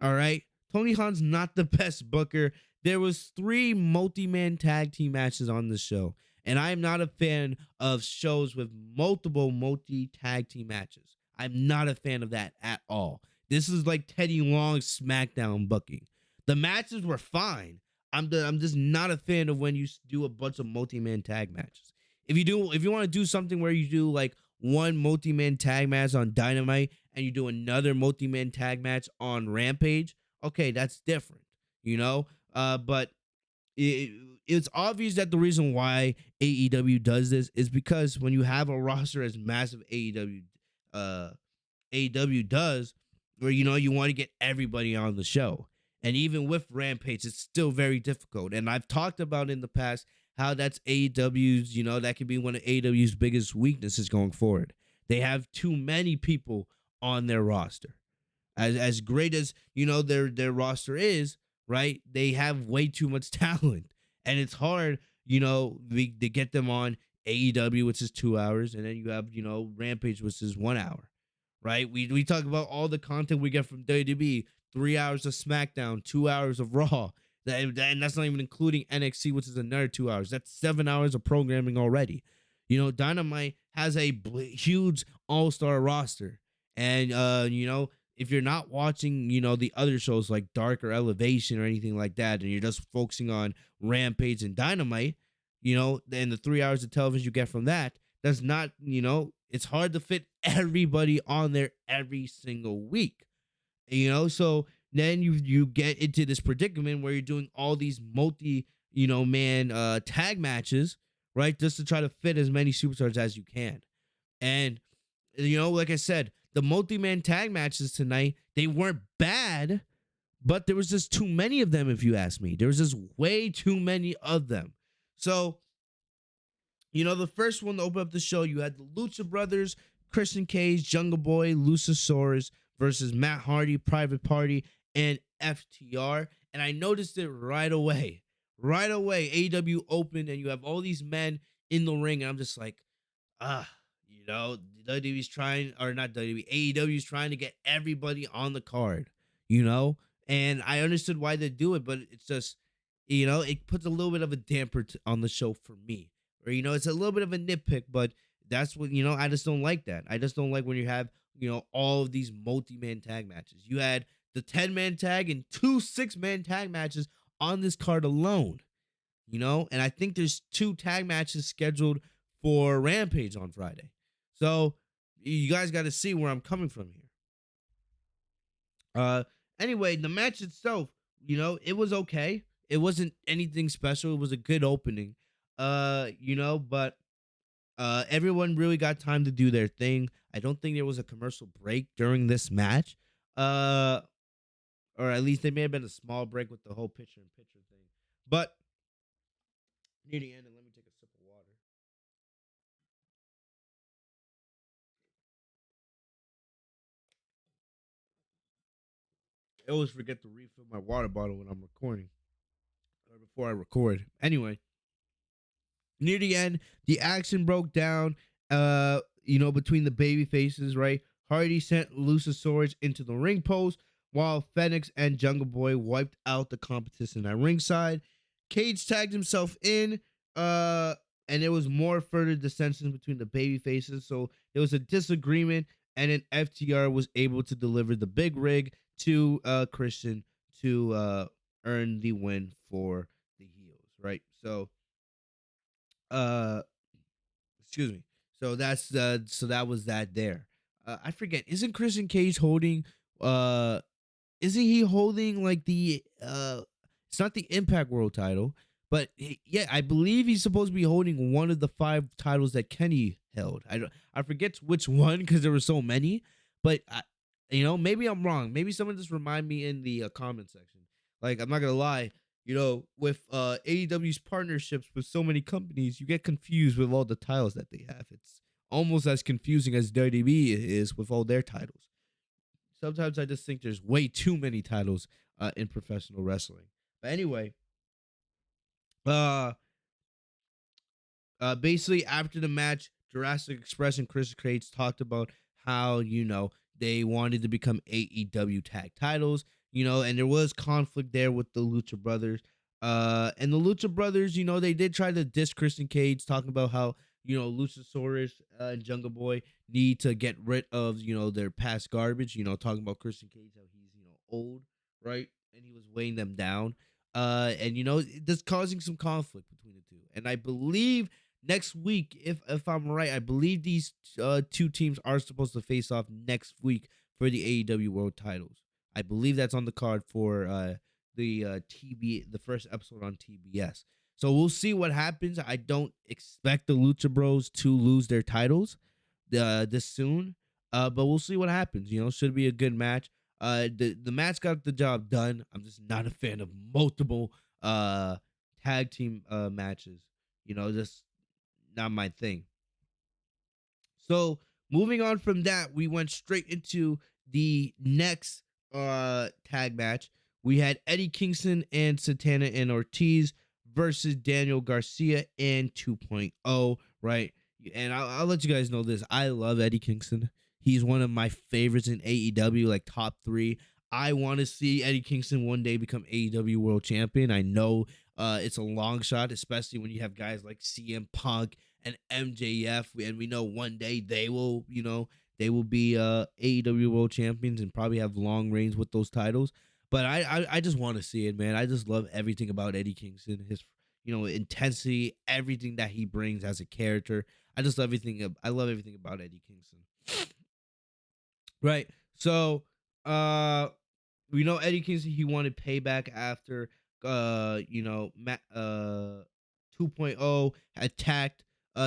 All right? Tony Khan's not the best booker. There was 3 multi-man tag team matches on the show. And I am not a fan of shows with multiple multi-tag team matches. I'm not a fan of that at all. This is like Teddy Long's SmackDown booking. The matches were fine. I'm just not a fan of when you do a bunch of multi-man tag matches. If you want to do something where you do like one multi-man tag match on Dynamite and you do another multi-man tag match on Rampage, okay, that's different, but it's obvious that the reason why AEW does this is because when you have a roster as massive AEW does, where you want to get everybody on the show. And even with Rampage, it's still very difficult. And I've talked about in the past how that's AEW's, that could be one of AEW's biggest weaknesses going forward. They have too many people on their roster. As great as, their roster is, right? They have way too much talent. And it's hard, to get them on AEW, which is 2 hours. And then you have, Rampage, which is 1 hour, right? We talk about all the content we get from WWE, 3 hours of SmackDown, 2 hours of Raw. And that's not even including NXT, which is another 2 hours. That's 7 hours of programming already. Dynamite has a huge all-star roster. And, if you're not watching, the other shows like Dark or Elevation or anything like that, and you're just focusing on Rampage and Dynamite, and the 3 hours of television you get from that, that's not, it's hard to fit everybody on there every single week. So then you get into this predicament where you're doing all these multi, tag matches, right? Just to try to fit as many superstars as you can. And, like I said, the multi-man tag matches tonight, they weren't bad, but there was just too many of them, if you ask me. There was just way too many of them. So, the first one to open up the show, you had the Lucha Brothers, Christian Cage, Jungle Boy, Luchasaurus versus Matt Hardy, Private Party, and FTR. And I noticed it right away. Right away, AEW opened, and you have all these men in the ring, and I'm just like, WWE's trying, or not WWE, AEW's trying to get everybody on the card, and I understood why they do it, but it's just, it puts a little bit of a damper on the show for me, or, it's a little bit of a nitpick, but that's what, I just don't like that. I just don't like when you have, all of these multi-man tag matches. You had the 10-man tag and 2 6-man tag matches on this card alone, and I think there's 2 tag matches scheduled for Rampage on Friday. So you guys got to see where I'm coming from here. Anyway, the match itself, it was okay. It wasn't anything special. It was a good opening. But everyone really got time to do their thing. I don't think there was a commercial break during this match. Or at least there may have been a small break with the whole picture-in-picture thing. But near the end, and let me take a sip of water. I always forget to refill my water bottle when I'm recording, or before I record. Anyway, near the end, the action broke down, between the baby faces, right? Hardy sent Luchasaurus into the ring post, while Phoenix and Jungle Boy wiped out the competition at ringside. Cage tagged himself in, and there was more further dissension between the baby faces, so there was a disagreement, and then FTR was able to deliver the big rig to Christian to earn the win for the heels, right? Uh, excuse me. So that was that there. I forget. Isn't Christian Cage holding? Uh, isn't he holding like the? It's not the Impact World title, but yeah, I believe he's supposed to be holding one of the 5 titles that Kenny held. I forget which one because there were so many, but maybe I'm wrong. Maybe someone just remind me in the comment section. Like, I'm not gonna lie, with AEW's partnerships with so many companies, you get confused with all the titles that they have. It's almost as confusing as WWE is with all their titles. Sometimes I just think there's way too many titles in professional wrestling. But anyway, uh, basically after the match, Jurassic Express and Chris Cage talked about how they wanted to become AEW tag titles, and there was conflict there with the Lucha Brothers. And the Lucha Brothers, they did try to diss Christian Cage, talking about how Luchasaurus and Jungle Boy need to get rid of their past garbage. Talking about Christian Cage, how he's old, right, and he was weighing them down. And just causing some conflict between the two. And I believe next week, if I'm right, I believe these two teams are supposed to face off next week for the AEW World Titles. I believe that's on the card for the first episode on TBS. So we'll see what happens. I don't expect the Lucha Bros to lose their titles this soon, but we'll see what happens. Should be a good match. The match got the job done. I'm just not a fan of multiple tag team matches. Just not my thing. So moving on from that, we went straight into the next tag match. We had Eddie Kingston and Santana and Ortiz versus Daniel Garcia and 2.0, right? And I'll let you guys know this. I love Eddie Kingston. He's one of my favorites in AEW, like top 3. I want to see Eddie Kingston one day become AEW World Champion. I know it's a long shot, especially when you have guys like CM Punk and MJF, and we know one day they will be AEW World Champions and probably have long reigns with those titles. But I just want to see it, man. I just love everything about Eddie Kingston, his intensity, everything that he brings as a character. I just love everything. I love everything about Eddie Kingston. Right. So, we know Eddie Kingston, he wanted payback after Matt 2.0 attacked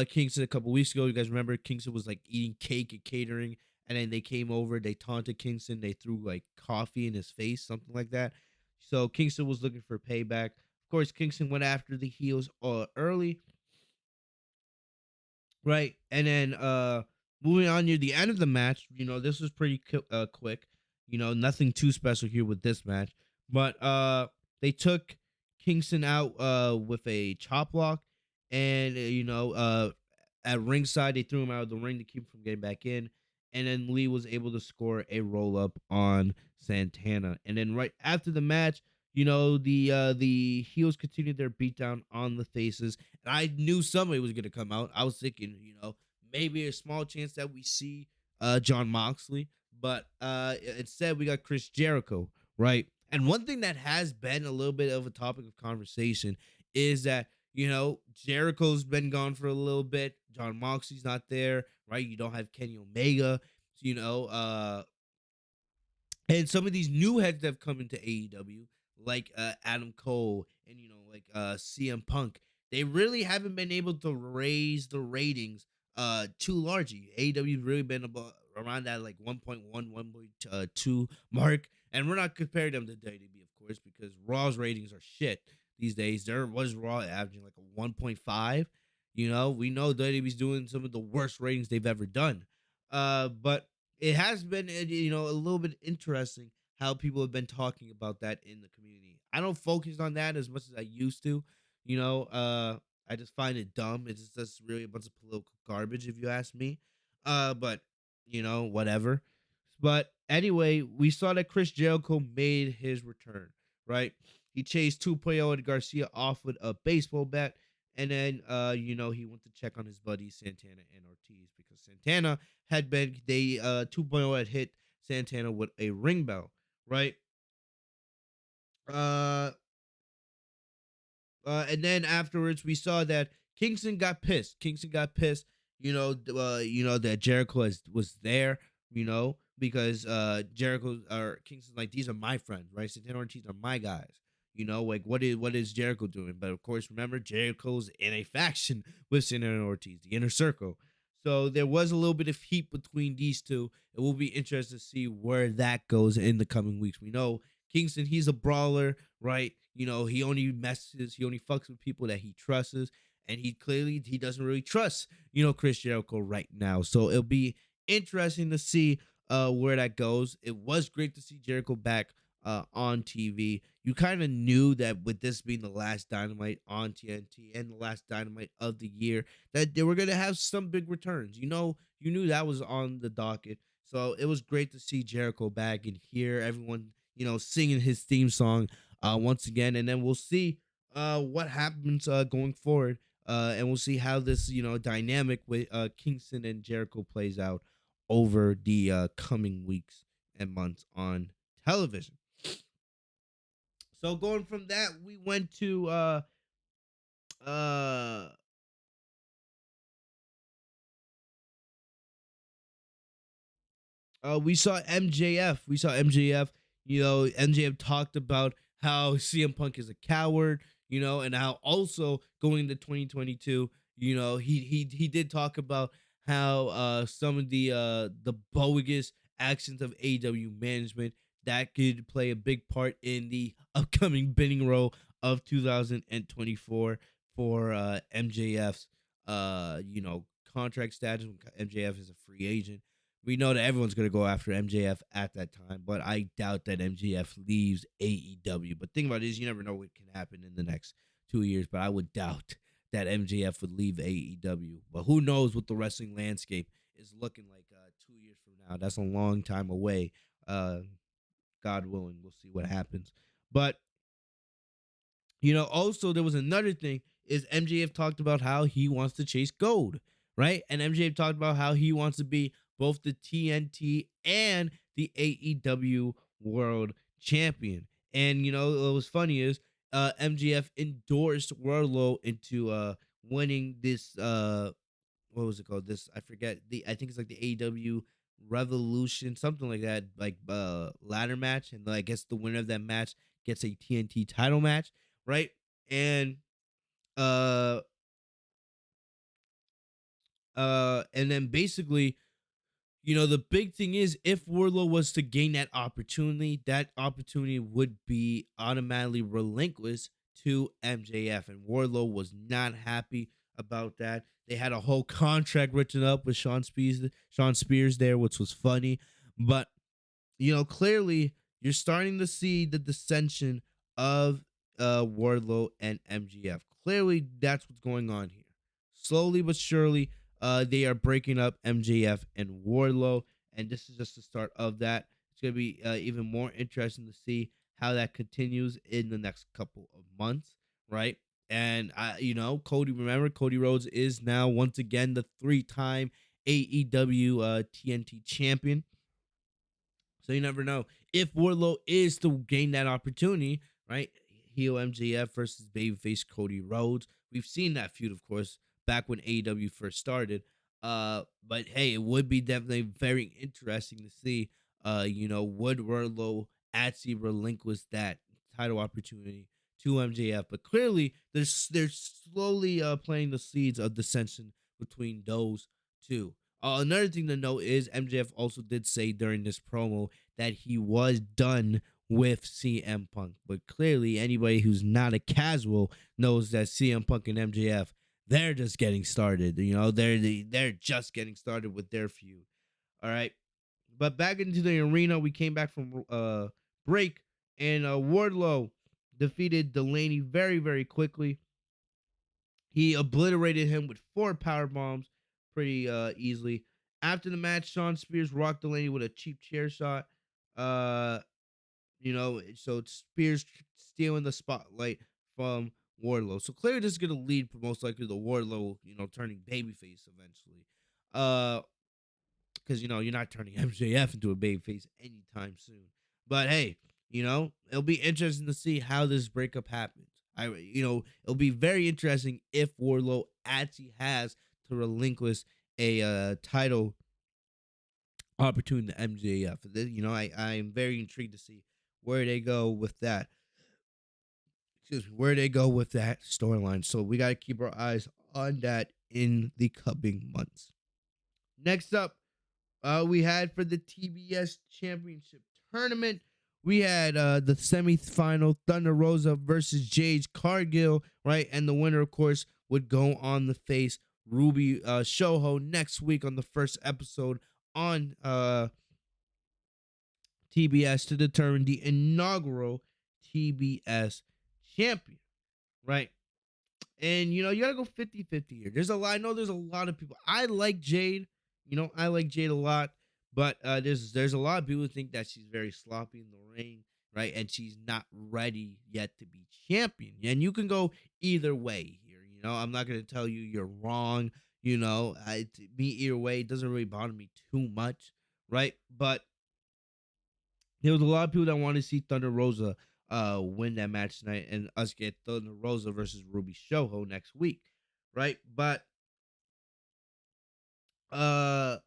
Kingston a couple weeks ago. You guys remember Kingston was like eating cake at catering, and then they came over, they taunted Kingston, they threw like coffee in his face, something like that. So Kingston was looking for payback. Of course, Kingston went after the heels early, right? And then moving on near the end of the match, this was pretty quick. Nothing too special here with this match. But they took Kingston out with a chop block, and at ringside they threw him out of the ring to keep him from getting back in. And then Lee was able to score a roll up on Santana. And then right after the match, the heels continued their beatdown on the faces, and I knew somebody was gonna come out. I was thinking, maybe a small chance that we see John Moxley, but instead we got Chris Jericho, right? And one thing that has been a little bit of a topic of conversation is that Jericho's been gone for a little bit. John Moxley's not there, right? You don't have Kenny Omega, and some of these new heads that have come into AEW, like Adam Cole and like CM Punk, they really haven't been able to raise the ratings too largely. AEW's really been about around that like 1.1, 1.2 mark, and we're not comparing them to WWE, of course, because Raw's ratings are shit these days. There was Raw averaging like a 1.5. We know WWE's doing some of the worst ratings they've ever done. But it has been a little bit interesting how people have been talking about that in the community. I don't focus on that as much as I used to. I just find it dumb. It's just really a bunch of political garbage, if you ask me. But whatever. But anyway, we saw that Chris Jericho made his return, right? He chased 2.0 and Garcia off with a baseball bat. And then, he went to check on his buddies Santana and Ortiz, because Santana had been, 2.0 had hit Santana with a ring bell, right? Uh, and then afterwards, we saw that Kingston got pissed. Kingston got pissed. That Jericho was there. Because Jericho or Kingston like these are my friends, right? Santana Ortiz are my guys. Like what is Jericho doing? But of course, remember Jericho's in a faction with Santana Ortiz, the Inner Circle. So there was a little bit of heat between these two. It will be interesting to see where that goes in the coming weeks. We know Kingston, he's a brawler, right? He only messes, he only fucks with people that he trusts, and he doesn't really trust, Chris Jericho right now. So it'll be interesting to see where that goes. It was great to see Jericho back on TV. You kind of knew that with this being the last Dynamite on TNT and the last Dynamite of the year, that they were gonna have some big returns. You knew that was on the docket. So it was great to see Jericho back and hear everyone, singing his theme song once again, and then we'll see what happens going forward, and we'll see how this dynamic with Kingston and Jericho plays out over the coming weeks and months on television. So going from that, we went to uh we saw MJF. We saw MJF. MJF talked about how CM Punk is a coward. And how also going into 2022, he did talk about how some of the bogus actions of AEW management that could play a big part in the upcoming bidding roll of 2024 for MJF's contract status when MJF is a free agent. We know that everyone's going to go after MJF at that time, but I doubt that MJF leaves AEW. But think about it is you never know what can happen in the next 2 years, but I would doubt that MJF would leave AEW. But who knows what the wrestling landscape is looking like 2 years from now. That's a long time away. Uh, God willing, we'll see what happens. But also there was another thing is MJF talked about how he wants to chase gold, right? And MJF talked about how he wants to be both the TNT and the AEW World Champion. And what was funny is MJF endorsed Wardlow into winning this what was it called? This I forget I think it's like the AEW Revolution, something like that, like ladder match, and I guess the winner of that match gets a TNT title match, right? And uh and then basically, the big thing is if Wardlow was to gain that opportunity would be automatically relinquished to MJF, and Wardlow was not happy about that. They had a whole contract written up with Sean Spears there, which was funny, but clearly you're starting to see the dissension of Wardlow and MGF. Clearly, that's what's going on here. Slowly but surely, they are breaking up MJF and Wardlow, and this is just the start of that. It's going to be even more interesting to see how that continues in the next couple of months, right? And remember, Cody Rhodes is now once again the three-time AEW TNT champion. So you never know if Wardlow is to gain that opportunity, right? Heel MJF versus babyface Cody Rhodes. We've seen that feud, of course, back when AEW first started. But hey, it would be definitely very interesting to see. Would Wardlow actually relinquish that title opportunity to MJF? But clearly, they're slowly planting the seeds of dissension between those two. Another thing to note is MJF also did say during this promo that he was done with CM Punk. But clearly, anybody who's not a casual knows that CM Punk and MJF, they're just getting started. They're just getting started with their feud. All right. But back into the arena, we came back from break, and Wardlow defeated Delaney very, very quickly. He obliterated him with 4 power bombs pretty easily. After the match, Sean Spears rocked Delaney with a cheap chair shot. Uh, so Spears stealing the spotlight from Wardlow. So clearly, this is gonna lead most likely to Wardlow, turning babyface eventually. Because you're not turning MJF into a babyface anytime soon. But hey, It'll be interesting to see how this breakup happens. It'll be very interesting if Warlow actually has to relinquish a title opportunity to MJF. I am very intrigued to see where they go with that. Excuse me, where they go with that storyline. So we got to keep our eyes on that in the coming months. Next up, we had for the TBS Championship Tournament, we had the semifinal Thunder Rosa versus Jade Cargill, right? And the winner, of course, would go on the face Ruby Shoho next week on the first episode on TBS to determine the inaugural TBS champion, right? And you gotta go 50-50 here. I know there's a lot of people. I like Jade. I like Jade a lot, but there's a lot of people who think that she's very sloppy in the ring, right? And she's not ready yet to be champion. And you can go either way here. I'm not gonna tell you you're wrong. Me either way, it doesn't really bother me too much, right? But there was a lot of people that wanted to see Thunder Rosa win that match tonight and us get Thunder Rosa versus Ruby Shoho next week, right? Uh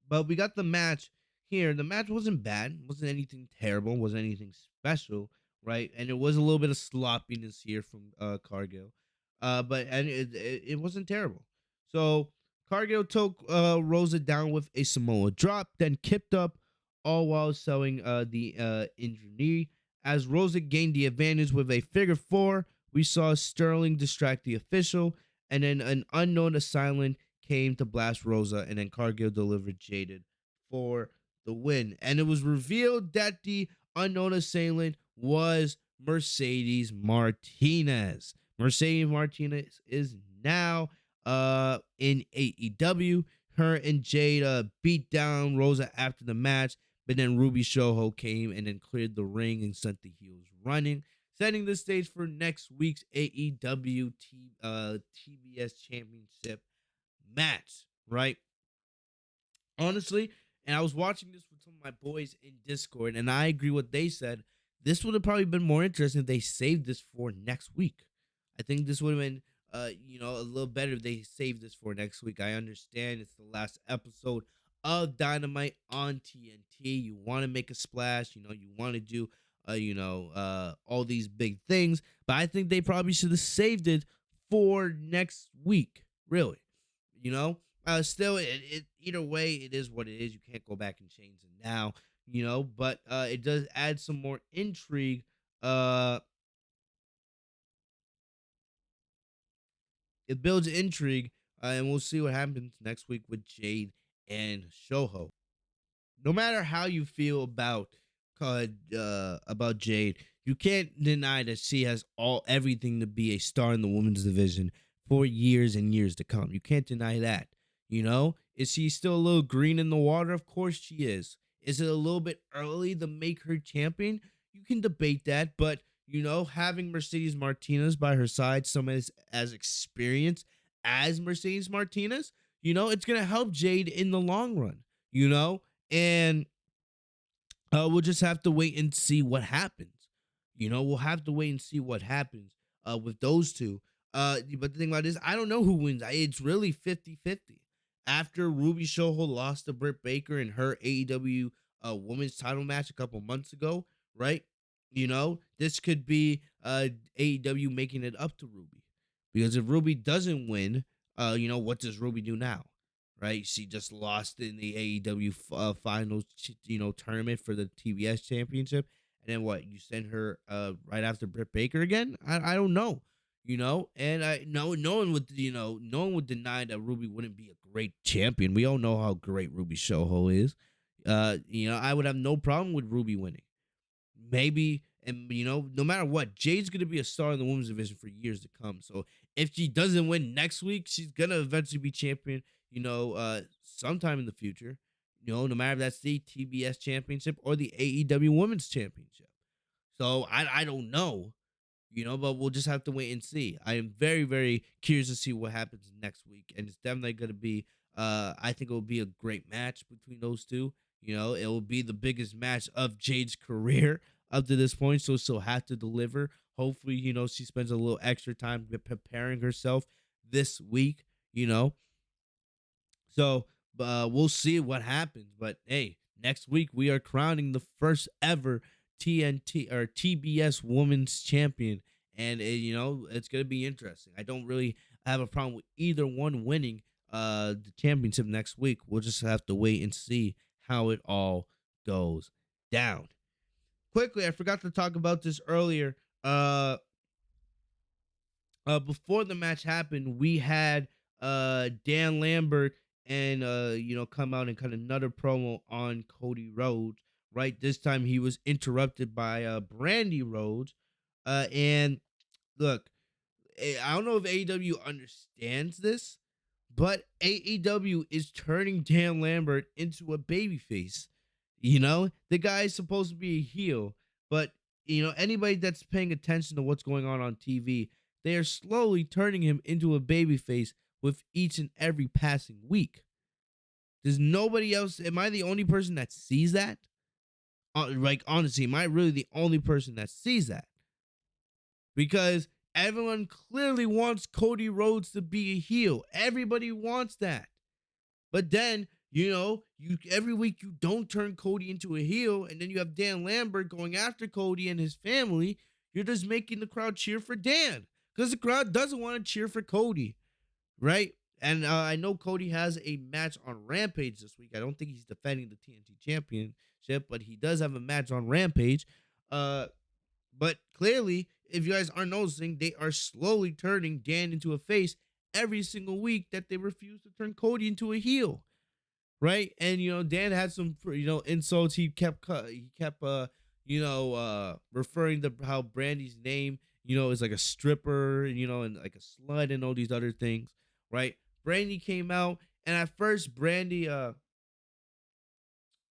but we got the match here. The match wasn't bad, wasn't anything terrible, wasn't anything special, right? And it was a little bit of sloppiness here from Cargill. But it wasn't terrible. So Cargill took Rosa down with a Samoa drop, then kicked up, all while selling the injured knee. As Rosa gained the advantage with a figure four, we saw Sterling distract the official, and then an unknown assailant came to blast Rosa, and then Cargill delivered Jaded for the win. And it was revealed that the unknown assailant was Mercedes Martinez. Mercedes Martinez is now in AEW. Her and Jade beat down Rosa after the match, but then Ruby Shoho came and then cleared the ring and sent the heels running, setting the stage for next week's AEW TBS Championship match, right? Honestly, and I was watching this with some of my boys in Discord, and I agree what they said. This would have probably been more interesting if they saved this for next week. I think this would have been, a little better if they saved this for next week. I understand it's the last episode of Dynamite on TNT. You want to make a splash, you want to do, all these big things, but I think they probably should have saved it for next week. Really, still, it either way, it is what it is. You can't go back and change it now, but it does add some more intrigue. It builds intrigue, and we'll see what happens next week with Jade and Shoho. No matter how you feel about Jade, you can't deny that she has everything to be a star in the women's division for years and years to come. You can't deny that. Is she still a little green in the water? Of course she is. Is it a little bit early to make her champion? You can debate that, but having Mercedes Martinez by her side, someone as experienced as Mercedes Martinez, it's gonna help Jade in the long run. And we'll just have to wait and see what happens. We'll have to wait and see what happens with those two. But the thing about this, I don't know who wins. It's really 50-50. After Ruby Shoho lost to Britt Baker in her AEW women's title match a couple months ago, right? This could be AEW making it up to Ruby. Because if Ruby doesn't win, what does Ruby do now? Right? She just lost in the AEW finals, tournament for the TBS championship. And then what? You send her right after Britt Baker again? I don't know. And no one would deny that Ruby wouldn't be a great champion. We all know how great Ruby Shoho is. I would have no problem with Ruby winning. Maybe, and no matter what, Jade's gonna be a star in the women's division for years to come. So if she doesn't win next week, she's gonna eventually be champion. Sometime in the future. No matter if that's the TBS championship or the AEW Women's Championship. So I don't know, but we'll just have to wait and see. I am very, very curious to see what happens next week, and it's definitely gonna be. I think it will be a great match between those two. You know, it will be the biggest match of Jade's career up to this point, so she'll have to deliver. Hopefully, you know, she spends a little extra time preparing herself this week, you know. So we'll see what happens. But hey, next week we are crowning the first ever TNT or TBS Women's Champion, and you know it's gonna be interesting. I don't really have a problem with either one winning the championship next week. We'll just have to wait and see how it all goes down. Quickly, I forgot to talk about this earlier. Before the match happened, we had Dan Lambert and you know, come out and cut another promo on Cody Rhodes. Right, this time he was interrupted by Brandy Rhodes. And look, I don't know if AEW understands this, but AEW is turning Dan Lambert into a babyface. You know, the guy is supposed to be a heel, but you know, anybody that's paying attention to what's going on TV, they are slowly turning him into a babyface with each and every passing week. There's nobody else. Am I the only person that sees that? Like, honestly, am I really the only person that sees that? Because everyone clearly wants Cody Rhodes to be a heel. Everybody wants that. But then, you know, you every week you don't turn Cody into a heel, and then you have Dan Lambert going after Cody and his family. You're just making the crowd cheer for Dan because the crowd doesn't want to cheer for Cody, right? And I know Cody has a match on Rampage this week. I don't think he's defending the TNT Championship, but he does have a match on Rampage. But clearly, if you guys are noticing, they are slowly turning Dan into a face every single week that they refuse to turn Cody into a heel, right? And you know, Dan had some, you know, insults. He kept referring to how Brandy's name, you know, is like a stripper, you know, and like a slut and all these other things, right? Brandy came out, and at first, Brand, you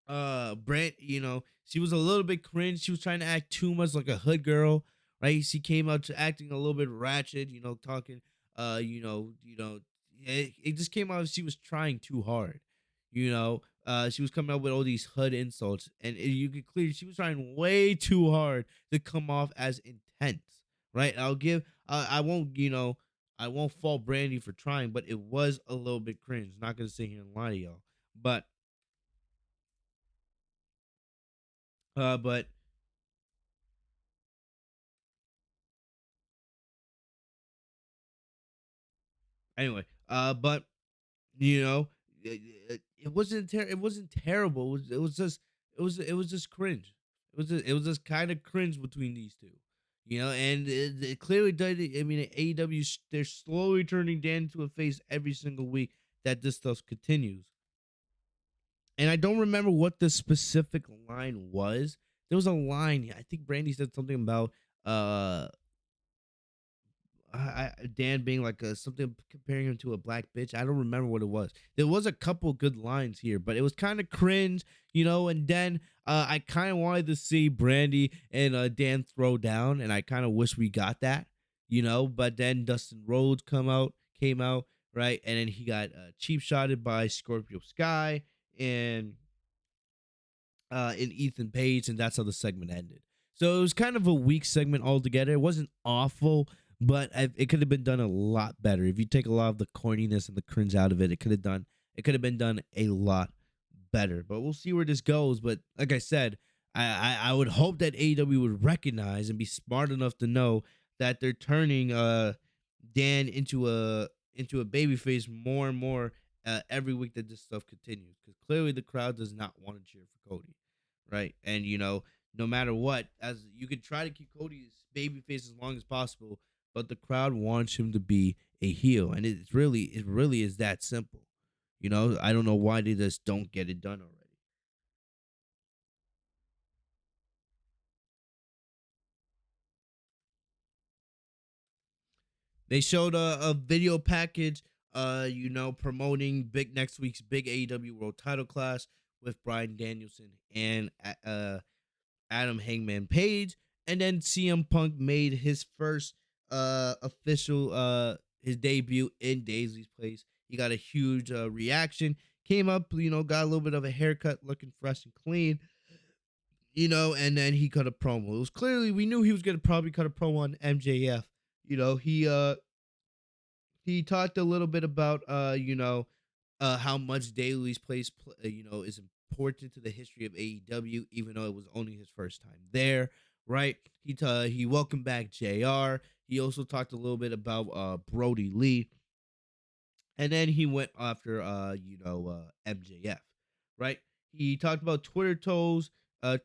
know, she was a little bit cringe. She was trying to act too much like a hood girl, right? She came out to acting a little bit ratchet, you know, talking, it just came out she was trying too hard, you know. She was coming up with all these hood insults, and you could clearly she was trying way too hard to come off as intense, right? I won't fault Brandy for trying, but it was a little bit cringe. Not gonna sit here and lie to y'all, but but anyway, but you know, it wasn't it wasn't terrible. It was just cringe. It was just kind of cringe between these two, you know, and it clearly does. I mean, AEW they're slowly turning Dan into a face every single week that this stuff continues. And I don't remember what the specific line was. There was a line. I think Brandy said something about Dan being like something comparing him to a black bitch. I don't remember what it was. There was a couple good lines here, but it was kind of cringe, you know. And then I kind of wanted to see Brandy and Dan throw down, and I kind of wish we got that, you know. But then Dustin Rhodes came out, right, and then he got cheap shotted by Scorpio Sky and Ethan Page, and that's how the segment ended. So it was kind of a weak segment altogether. It wasn't awful, but it could have been done a lot better. If you take a lot of the corniness and the cringe out of it, it could have been done a lot better. But we'll see where this goes. But like I said, I would hope that AEW would recognize and be smart enough to know that they're turning Dan into a babyface more and more every week that this stuff continues. Because clearly the crowd does not want to cheer for Cody, right? And you know, no matter what, as you can try to keep Cody's babyface as long as possible, but the crowd wants him to be a heel, and it really is that simple. You know, I don't know why they just don't get it done already. They showed a video package, you know, promoting big next week's big AEW World Title Clash with Bryan Danielson and Adam Hangman Page, and then CM Punk made his first official his debut in Daisley's Place. He got a huge reaction, came up, got a little bit of a haircut, looking fresh and clean, and then he cut a promo. It was clearly, we knew he was gonna probably cut a promo on MJF. He talked a little bit about how much Daily's place is important to the history of AEW, even though it was only his first time there, right? He welcomed back JR. He also talked a little bit about Brody Lee, and then he went after MJF, right? He talked about Twitter trolls, and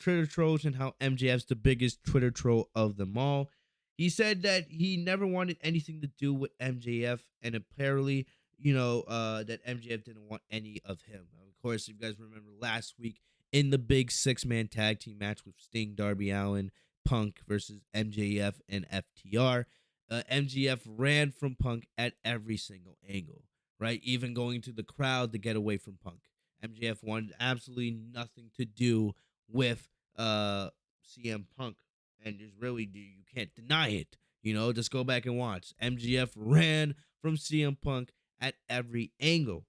how MJF's the biggest Twitter troll of them all. He said that he never wanted anything to do with MJF, and apparently, that MJF didn't want any of him. Of course, if you guys remember last week in the big 6-man tag team match with Sting, Darby Allin, Punk versus MJF and FTR, MJF ran from Punk at every single angle, right? Even going to the crowd to get away from Punk. MJF wanted absolutely nothing to do with CM Punk, and there's really, you can't deny it. Just go back and watch. MJF ran from CM Punk at every angle,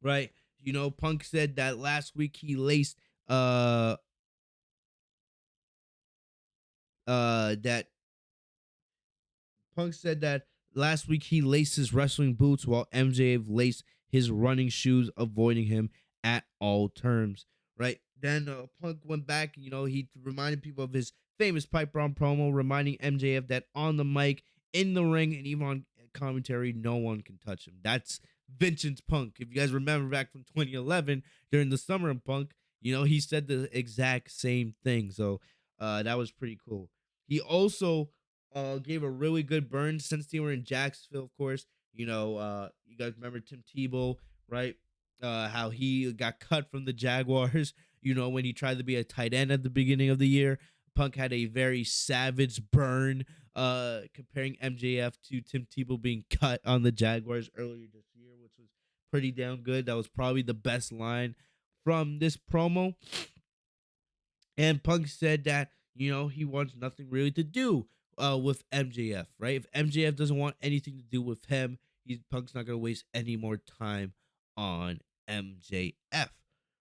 right? Punk said that last week he laced that Punk said that last week he laced his wrestling boots while MJF laced his running shoes, avoiding him at all terms. Right? Then Punk went back. He reminded people of his famous pipe bomb promo, reminding MJF that on the mic, in the ring, and even on commentary, no one can touch him. That's Vincent Punk. If you guys remember back from 2011 during the Summer of Punk, he said the exact same thing. So that was pretty cool. He also gave a really good burn since they were in Jacksonville, of course. You guys remember Tim Tebow, right? How he got cut from the Jaguars, when he tried to be a tight end at the beginning of the year. Punk had a very savage burn, comparing MJF to Tim Tebow being cut on the Jaguars earlier this year, which was pretty damn good. That was probably the best line from this promo. And Punk said that, he wants nothing really to do with MJF, right? If MJF doesn't want anything to do with him, Punk's not going to waste any more time on MJF,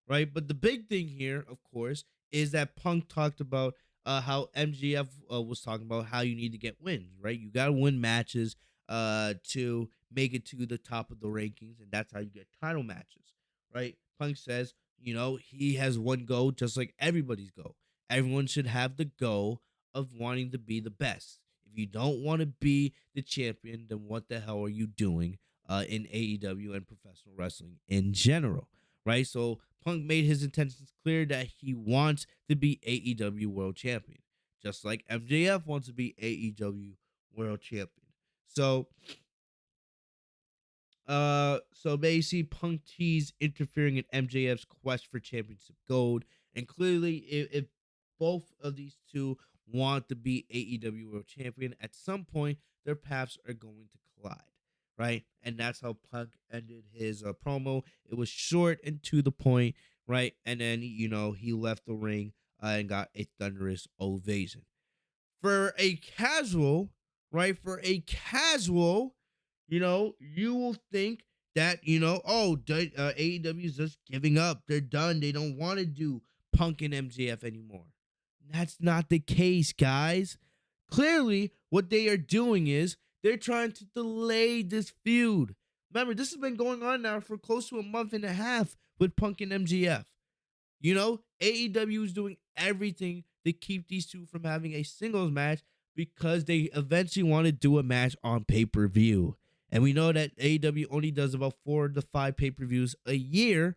right? But the big thing here, of course, is that Punk talked about how MJF was talking about how you need to get wins, right? You got to win matches to make it to the top of the rankings, and that's how you get title matches, right? Punk says, he has one goal just like everybody's goal. Everyone should have the goal of wanting to be the best. If you don't want to be the champion, then what the hell are you doing in AEW and professional wrestling in general, right? So Punk made his intentions clear that he wants to be AEW World Champion, just like MJF wants to be AEW World Champion. So basically, Punk teased interfering in MJF's quest for championship gold, and clearly, if both of these two want to be AEW World Champion, at some point their paths are going to collide, right? And that's how Punk ended his promo. It was short and to the point, right? And then he left the ring and got a thunderous ovation. For a casual, right? You will think that, AEW is just giving up. They're done. They don't want to do Punk and MJF anymore. That's not the case, guys. Clearly, what they are doing is they're trying to delay this feud. Remember, this has been going on now for close to a month and a half with Punk and MJF. AEW is doing everything to keep these two from having a singles match because they eventually want to do a match on pay-per-view. And we know that AEW only does about 4 to 5 pay-per-views a year,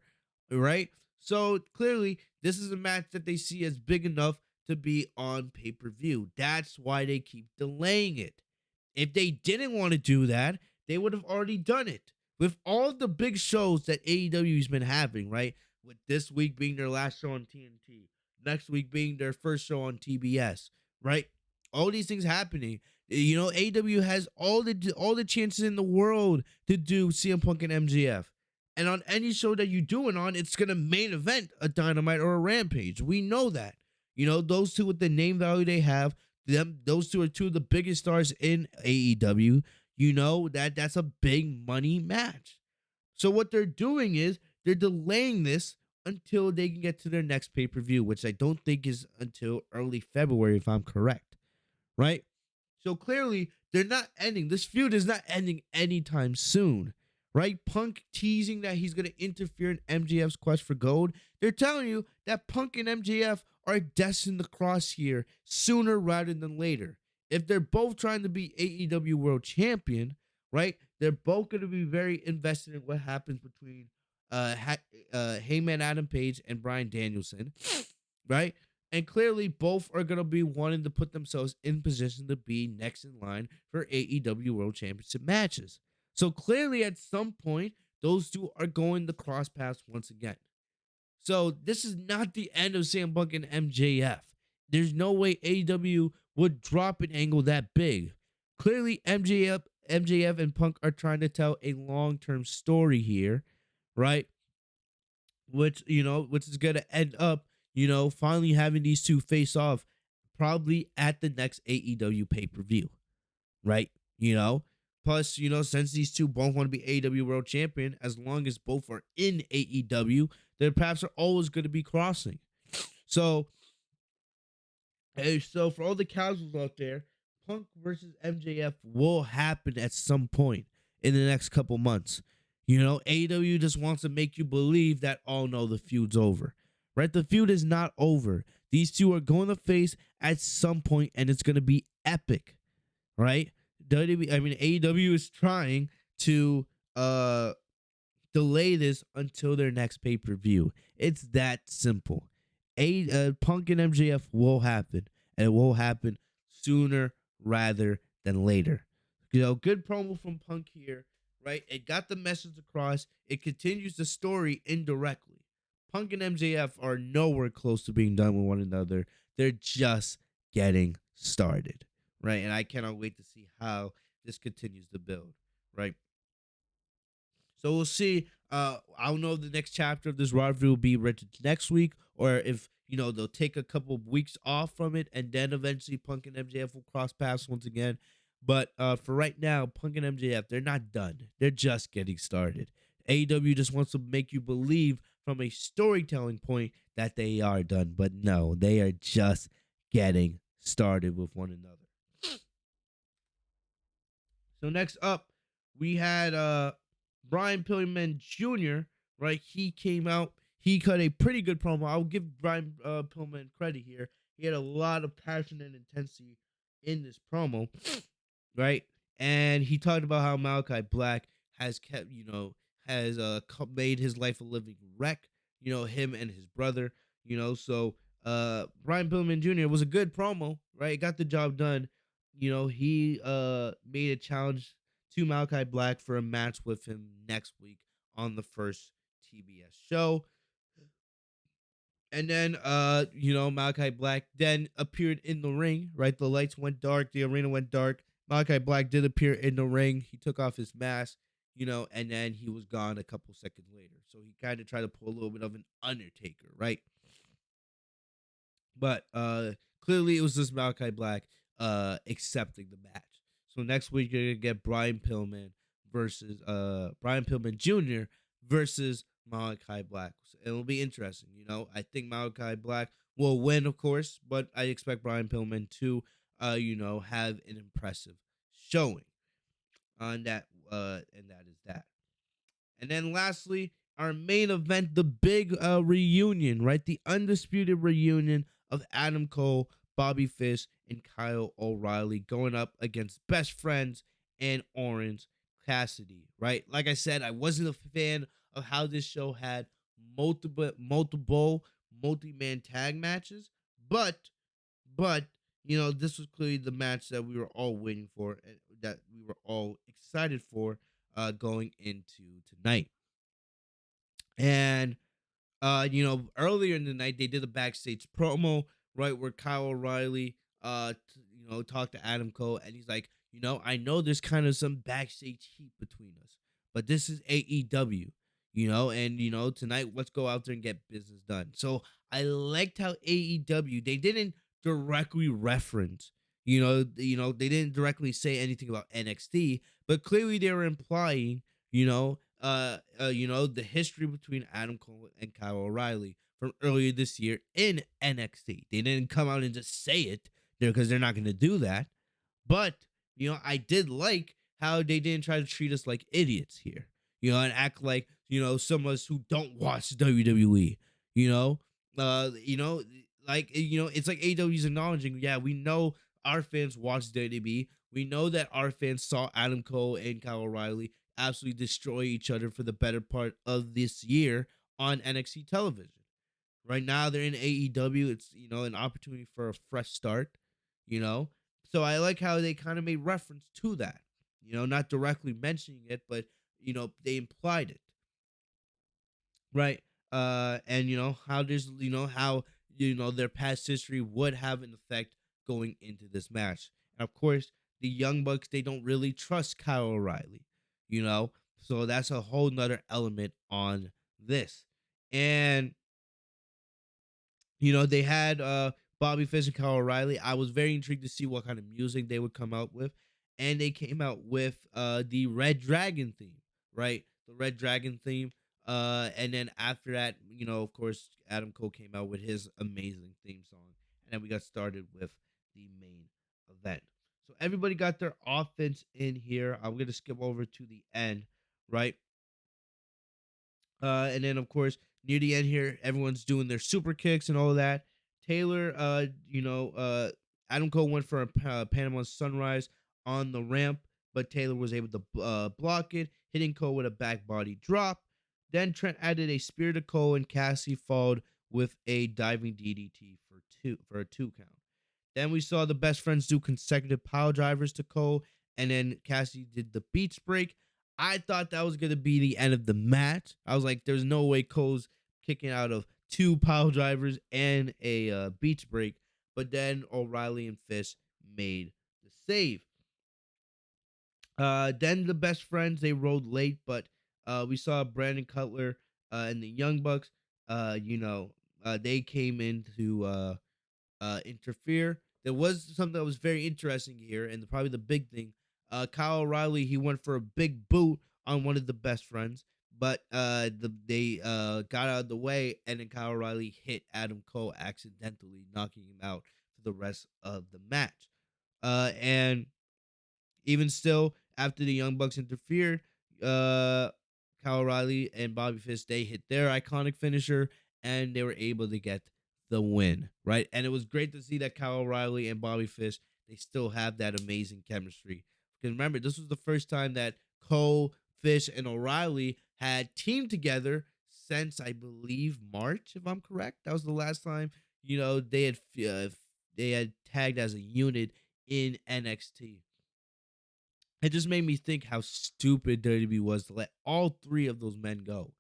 right? So clearly, this is a match that they see as big enough to be on pay-per-view. That's why they keep delaying it. If they didn't want to do that, they would have already done it. With all the big shows that AEW has been having, right? With this week being their last show on TNT, next week being their first show on TBS, right? All these things happening. AEW has all the chances in the world to do CM Punk and MJF. And on any show that you do it on, it's going to main event a Dynamite or a Rampage. We know that. Those two with the name value they have, those two are two of the biggest stars in AEW. That's a big money match. So what they're doing is they're delaying this until they can get to their next pay-per-view, which I don't think is until early February, if I'm correct, right? So clearly, they're not ending. This feud is not ending anytime soon, right? Punk teasing that he's going to interfere in MJF's quest for gold. They're telling you that Punk and MJF are destined to cross here sooner rather than later. If they're both trying to be AEW World Champion, right? They're both going to be very invested in what happens between Heyman Adam Page and Bryan Danielson, right? And clearly, both are going to be wanting to put themselves in position to be next in line for AEW World Championship matches. So clearly, at some point, those two are going to cross paths once again. So this is not the end of CM Punk and MJF. There's no way AEW would drop an angle that big. Clearly, MJF and Punk are trying to tell a long-term story here, right? Which is gonna end up, finally having these two face off, probably at the next AEW pay-per-view, right? Plus, since these two both want to be AEW World Champion, as long as both are in AEW, their paths are always going to be crossing. So, so for all the casuals out there, Punk versus MJF will happen at some point in the next couple months. AEW just wants to make you believe that, oh no, the feud's over, right? The feud is not over. These two are going to face at some point, and it's going to be epic, right? AEW is trying to delay this until their next pay-per-view. It's that simple. Punk and MJF will happen, and it will happen sooner rather than later. Good promo from Punk here, right? It got the message across. It continues the story indirectly. Punk and MJF are nowhere close to being done with one another. They're just getting started, right? And I cannot wait to see how this continues to build, right? So we'll see. I don't know if the next chapter of this rivalry will be written next week, or if they'll take a couple of weeks off from it, and then eventually Punk and MJF will cross paths once again. But for right now, Punk and MJF, they're not done. They're just getting started. AEW just wants to make you believe from a storytelling point that they are done, but no, they are just getting started with one another. So next up, we had Brian Pillman Jr., right? He came out. He cut a pretty good promo. I'll give Brian Pillman credit here. He had a lot of passion and intensity in this promo, right? And he talked about how Malachi Black has kept, has made his life a living wreck, him and his brother, So Brian Pillman Jr. was a good promo, right? Got the job done. He made a challenge to Malachi Black for a match with him next week on the first TBS show. And then, Malachi Black then appeared in the ring, right? The lights went dark. The arena went dark. Malachi Black did appear in the ring. He took off his mask, and then he was gone a couple seconds later. So he kind of tried to pull a little bit of an Undertaker, right? But clearly it was just Malachi Black accepting the match. So next week you're gonna get Brian Pillman Jr. versus Malachi Black. It'll be interesting. I think Malachi Black will win, of course, but I expect Brian Pillman to, have an impressive showing on that. And that is that. And then lastly, our main event, the big reunion, right? The undisputed reunion of Adam Cole, Bobby Fish, and Kyle O'Reilly going up against Best Friends and Orange Cassidy, right? Like I said, I wasn't a fan of how this show had multi-man tag matches, but this was clearly the match that we were all waiting for and that we were all excited for going into tonight. And earlier in the night they did a backstage promo, right, where Kyle O'Reilly talked to Adam Cole, and he's like, I know there's kind of some backstage heat between us, but this is AEW, and tonight let's go out there and get business done. So I liked how AEW, they didn't directly reference, they didn't directly say anything about NXT, but clearly they were implying, the history between Adam Cole and Kyle O'Reilly from earlier this year in NXT. They didn't come out and just say it there because they're not going to do that. But, I did like how they didn't try to treat us like idiots here, and act like, some of us who don't watch WWE, you know, you know, it's like AEW's acknowledging, yeah, we know our fans watch WWE. We know that our fans saw Adam Cole and Kyle O'Reilly absolutely destroy each other for the better part of this year on NXT television. Right now they're in AEW. It's an opportunity for a fresh start. You know, so I like how they kind of made reference to that. Not directly mentioning it, but they implied it, right? And how there's how their past history would have an effect going into this match. And of course, the Young Bucks, they don't really trust Kyle O'Reilly. So that's a whole nother element on this. And they had Bobby Fish and Kyle O'Reilly. I was very intrigued to see what kind of music they would come out with. And they came out with the Red Dragon theme, right? The Red Dragon theme. And then after that, of course, Adam Cole came out with his amazing theme song. And then we got started with the main event. So everybody got their offense in here. I'm going to skip over to the end, right? And then of course near the end here, everyone's doing their super kicks and all of that. Taylor, Adam Cole went for a Panama Sunrise on the ramp, but Taylor was able to block it, hitting Cole with a back body drop. Then Trent added a spear to Cole, and Cassie followed with a diving DDT for a 2 count. Then we saw the best friends do consecutive power drivers to Cole, and then Cassie did the beach break. I thought that was gonna be the end of the match. I was like, there's no way Cole's kicking out of 2 power drivers and a beach break. But then O'Reilly and Fish made the save. Then the best friends, they rode late, but we saw Brandon Cutler and the Young Bucks. They came in to interfere. There was something that was very interesting here, and probably the big thing. Kyle O'Reilly, he went for a big boot on one of the best friends, but they got out of the way, and then Kyle O'Reilly hit Adam Cole accidentally, knocking him out for the rest of the match. And even still, after the Young Bucks interfered, Kyle O'Reilly and Bobby Fish, they hit their iconic finisher, and they were able to get the win, right? And it was great to see that Kyle O'Reilly and Bobby Fish, they still have that amazing chemistry. Because remember, this was the first time that Cole, Fish, and O'Reilly had teamed together since, I believe, March, if I'm correct. That was the last time, they had tagged as a unit in NXT. It just made me think how stupid WWE was to let all 3 of those men go.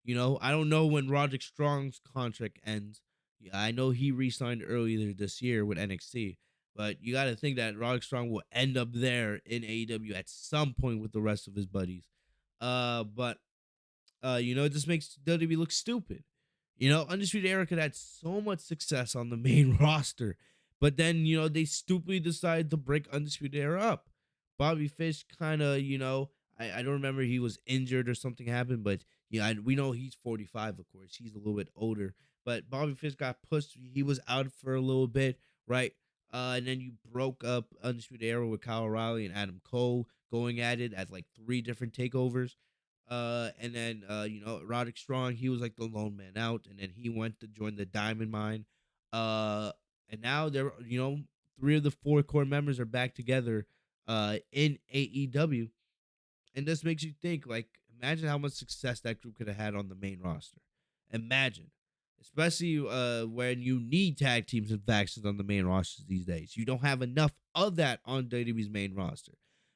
I don't know when Roderick Strong's contract ends. Yeah, I know he re-signed earlier this year with NXT, but you got to think that Roderick Strong will end up there in AEW at some point with the rest of his buddies. But it just makes WWE look stupid. Undisputed Era could have had so much success on the main roster, but then they stupidly decided to break Undisputed Era up. Bobby Fish kind of, I don't remember he was injured or something happened, but we know he's 45, of course. He's a little bit older, but Bobby Fish got pushed. He was out for a little bit, right? And then you broke up Undisputed Era with Kyle O'Reilly and Adam Cole going at it at like 3 different takeovers. And then Roderick Strong, he was like the lone man out, and then he went to join the Diamond Mine. And now they're 3 of the 4 core members are back together in AEW. And this makes you think, like, imagine how much success that group could have had on the main roster. Imagine. Especially when you need tag teams and factions on the main rosters these days. You don't have enough of that on WWE's main roster.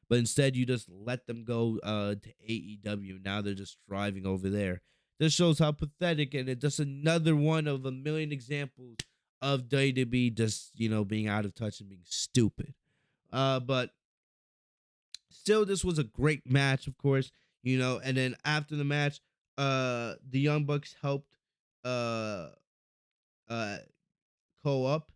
But instead, you just let them go to AEW. Now they're just thriving over there. This shows how pathetic, and it's just another one of a million examples of WWE just, being out of touch and being stupid. But still, this was a great match, of course, and then after the match, the Young Bucks helped uh uh Cole up,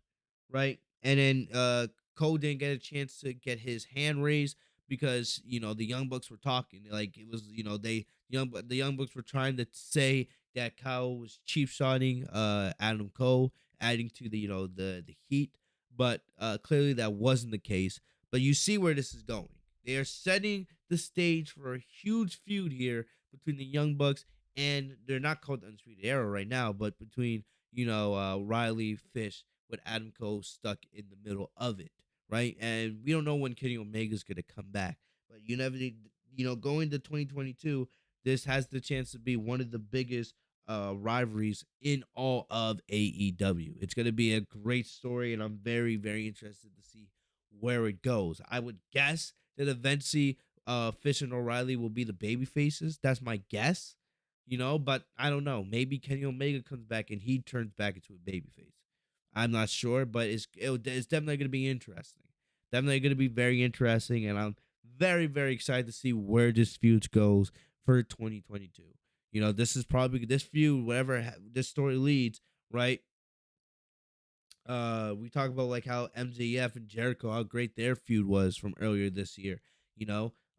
right? And then Cole didn't get a chance to get his hand raised because the Young Bucks were talking like it was the Young Bucks were trying to say that Kyle was cheap shotting Adam Cole, adding to the heat, but clearly that wasn't the case. But you see where this is going. They are setting the stage for a huge feud here between the Young Bucks, and they're not called the Undisputed Era right now, but between Riley Fish with Adam Cole stuck in the middle of it, right? And we don't know when Kenny Omega's gonna come back, but you never need, going to 2022. This has the chance to be one of the biggest rivalries in all of AEW. It's gonna be a great story, and I'm very very interested to see where it goes. I would guess that eventually Fish and O'Reilly will be the baby faces. That's my guess. But I don't know. Maybe Kenny Omega comes back and he turns back into a babyface. I'm not sure, but it's definitely going to be interesting. Definitely going to be very interesting, and I'm very very excited to see where this feud goes for 2022. This is probably this feud, whatever this story leads, right? We talk about like how MJF and Jericho, how great their feud was from earlier this year.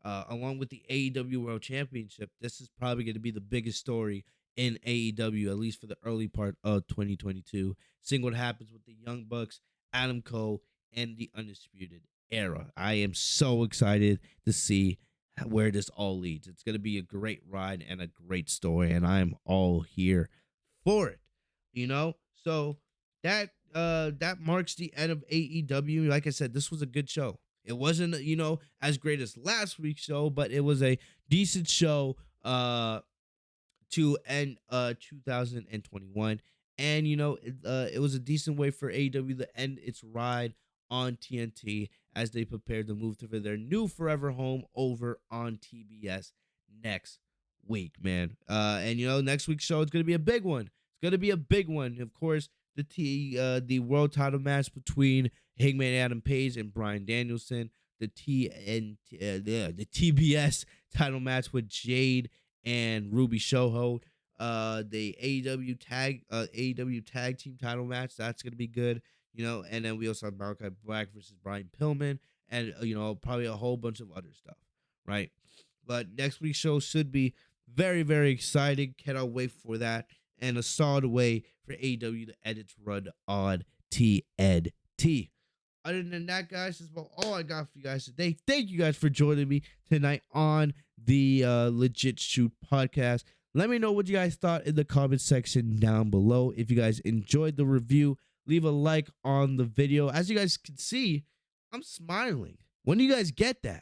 Along with the AEW World Championship, this is probably going to be the biggest story in AEW, at least for the early part of 2022. Seeing what happens with the Young Bucks, Adam Cole, and the Undisputed Era. I am so excited to see where this all leads. It's going to be a great ride and a great story, and I'm all here for it. So that marks the end of AEW. Like I said, this was a good show. It wasn't, as great as last week's show, but it was a decent show to end 2021. And it was a decent way for AEW to end its ride on TNT as they prepared to move to their new forever home over on TBS next week, man. And next week's show is going to be a big one. It's going to be a big one. Of course, the world title match between Hangman Adam Page and Bryan Danielson, the TBS title match with Jade and Ruby Soho, the AEW tag team title match, that's gonna be good, and then we also have Malachi Black versus Brian Pillman, and probably a whole bunch of other stuff, right? But next week's show should be very very exciting. Cannot wait for that, and a solid way for AEW to end its run on TNT. Other than that, guys, that's about all I got for you guys today. Thank you guys for joining me tonight on the Legit Shoot podcast. Let me know what you guys thought in the comment section down below. If you guys enjoyed the review, leave a like on the video. As you guys can see, I'm smiling. When do you guys get that?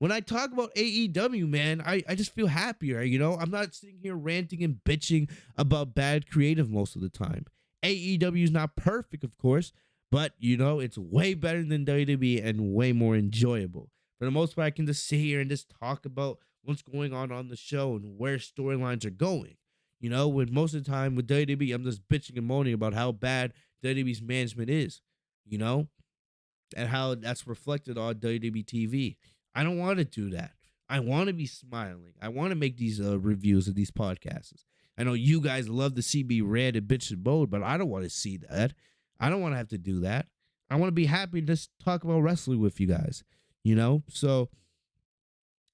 When I talk about AEW, man, I just feel happier. I'm not sitting here ranting and bitching about bad creative most of the time. AEW is not perfect, of course, but it's way better than WWE and way more enjoyable. For the most part, I can just sit here and just talk about what's going on the show and where storylines are going. With most of the time with WWE, I'm just bitching and moaning about how bad WWE's management is, and how that's reflected on WWE TV. I don't want to do that. I want to be smiling. I want to make these reviews of these podcasts. I know you guys love to see me rant and bitch and moan, but I don't want to see that. I don't want to have to do that. I want to be happy to just talk about wrestling with you guys, So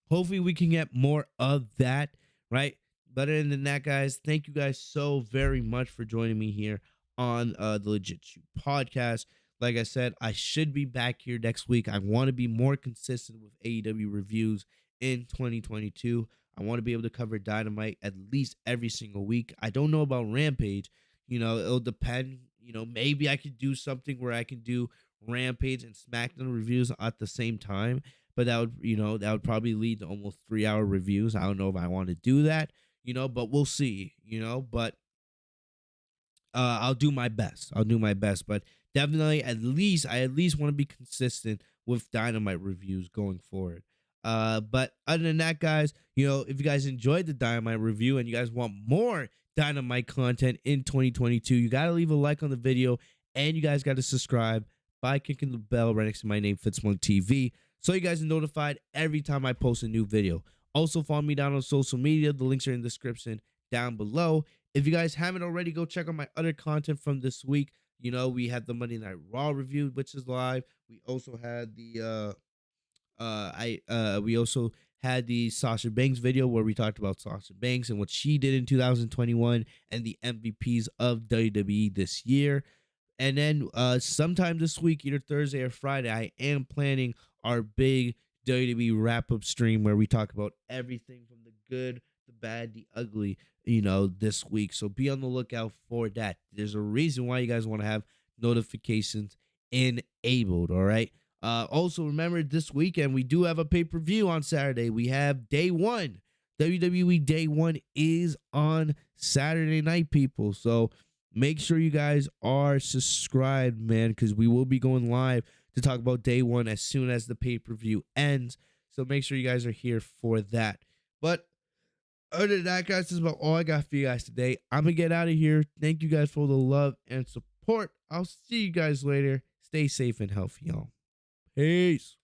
hopefully we can get more of that, right? But other than that, guys, thank you guys so very much for joining me here on the Legit Shoot podcast. Like I said, I should be back here next week. I want to be more consistent with AEW reviews in 2022. I want to be able to cover Dynamite at least every single week. I don't know about Rampage. It'll depend. Maybe I could do something where I can do Rampage and SmackDown reviews at the same time. But that would probably lead to almost 3-hour reviews. I don't know if I want to do that, but we'll see, but I'll do my best. But definitely, I at least want to be consistent with Dynamite reviews going forward. But other than that, guys, if you guys enjoyed the Dynamite review and you guys want more Dynamite content in 2022, you got to leave a like on the video, and you guys got to subscribe by clicking the bell right next to my name, Fitzmonk TV, so you guys are notified every time I post a new video. Also, follow me down on social media. The links are in the description down below. If you guys haven't already, go check out my other content from this week. We had the Monday Night Raw review, which is live. We also had the We also had the Sasha Banks video where we talked about Sasha Banks and what she did in 2021 and the MVPs of WWE this year. And then sometime this week, either Thursday or Friday, I am planning our big WWE wrap up stream where we talk about everything from the good, the bad, the ugly, this week. So be on the lookout for that. There's a reason why you guys want to have notifications enabled. All right. Also, remember this weekend, we do have a pay per view on Saturday. We have day one. WWE Day One is on Saturday night, people. So make sure you guys are subscribed, man, because we will be going live to talk about day one as soon as the pay-per-view ends. So make sure you guys are here for that. But other than that, guys, this is about all I got for you guys today. I'm going to get out of here. Thank you guys for the love and support. I'll see you guys later. Stay safe and healthy, y'all. Peace.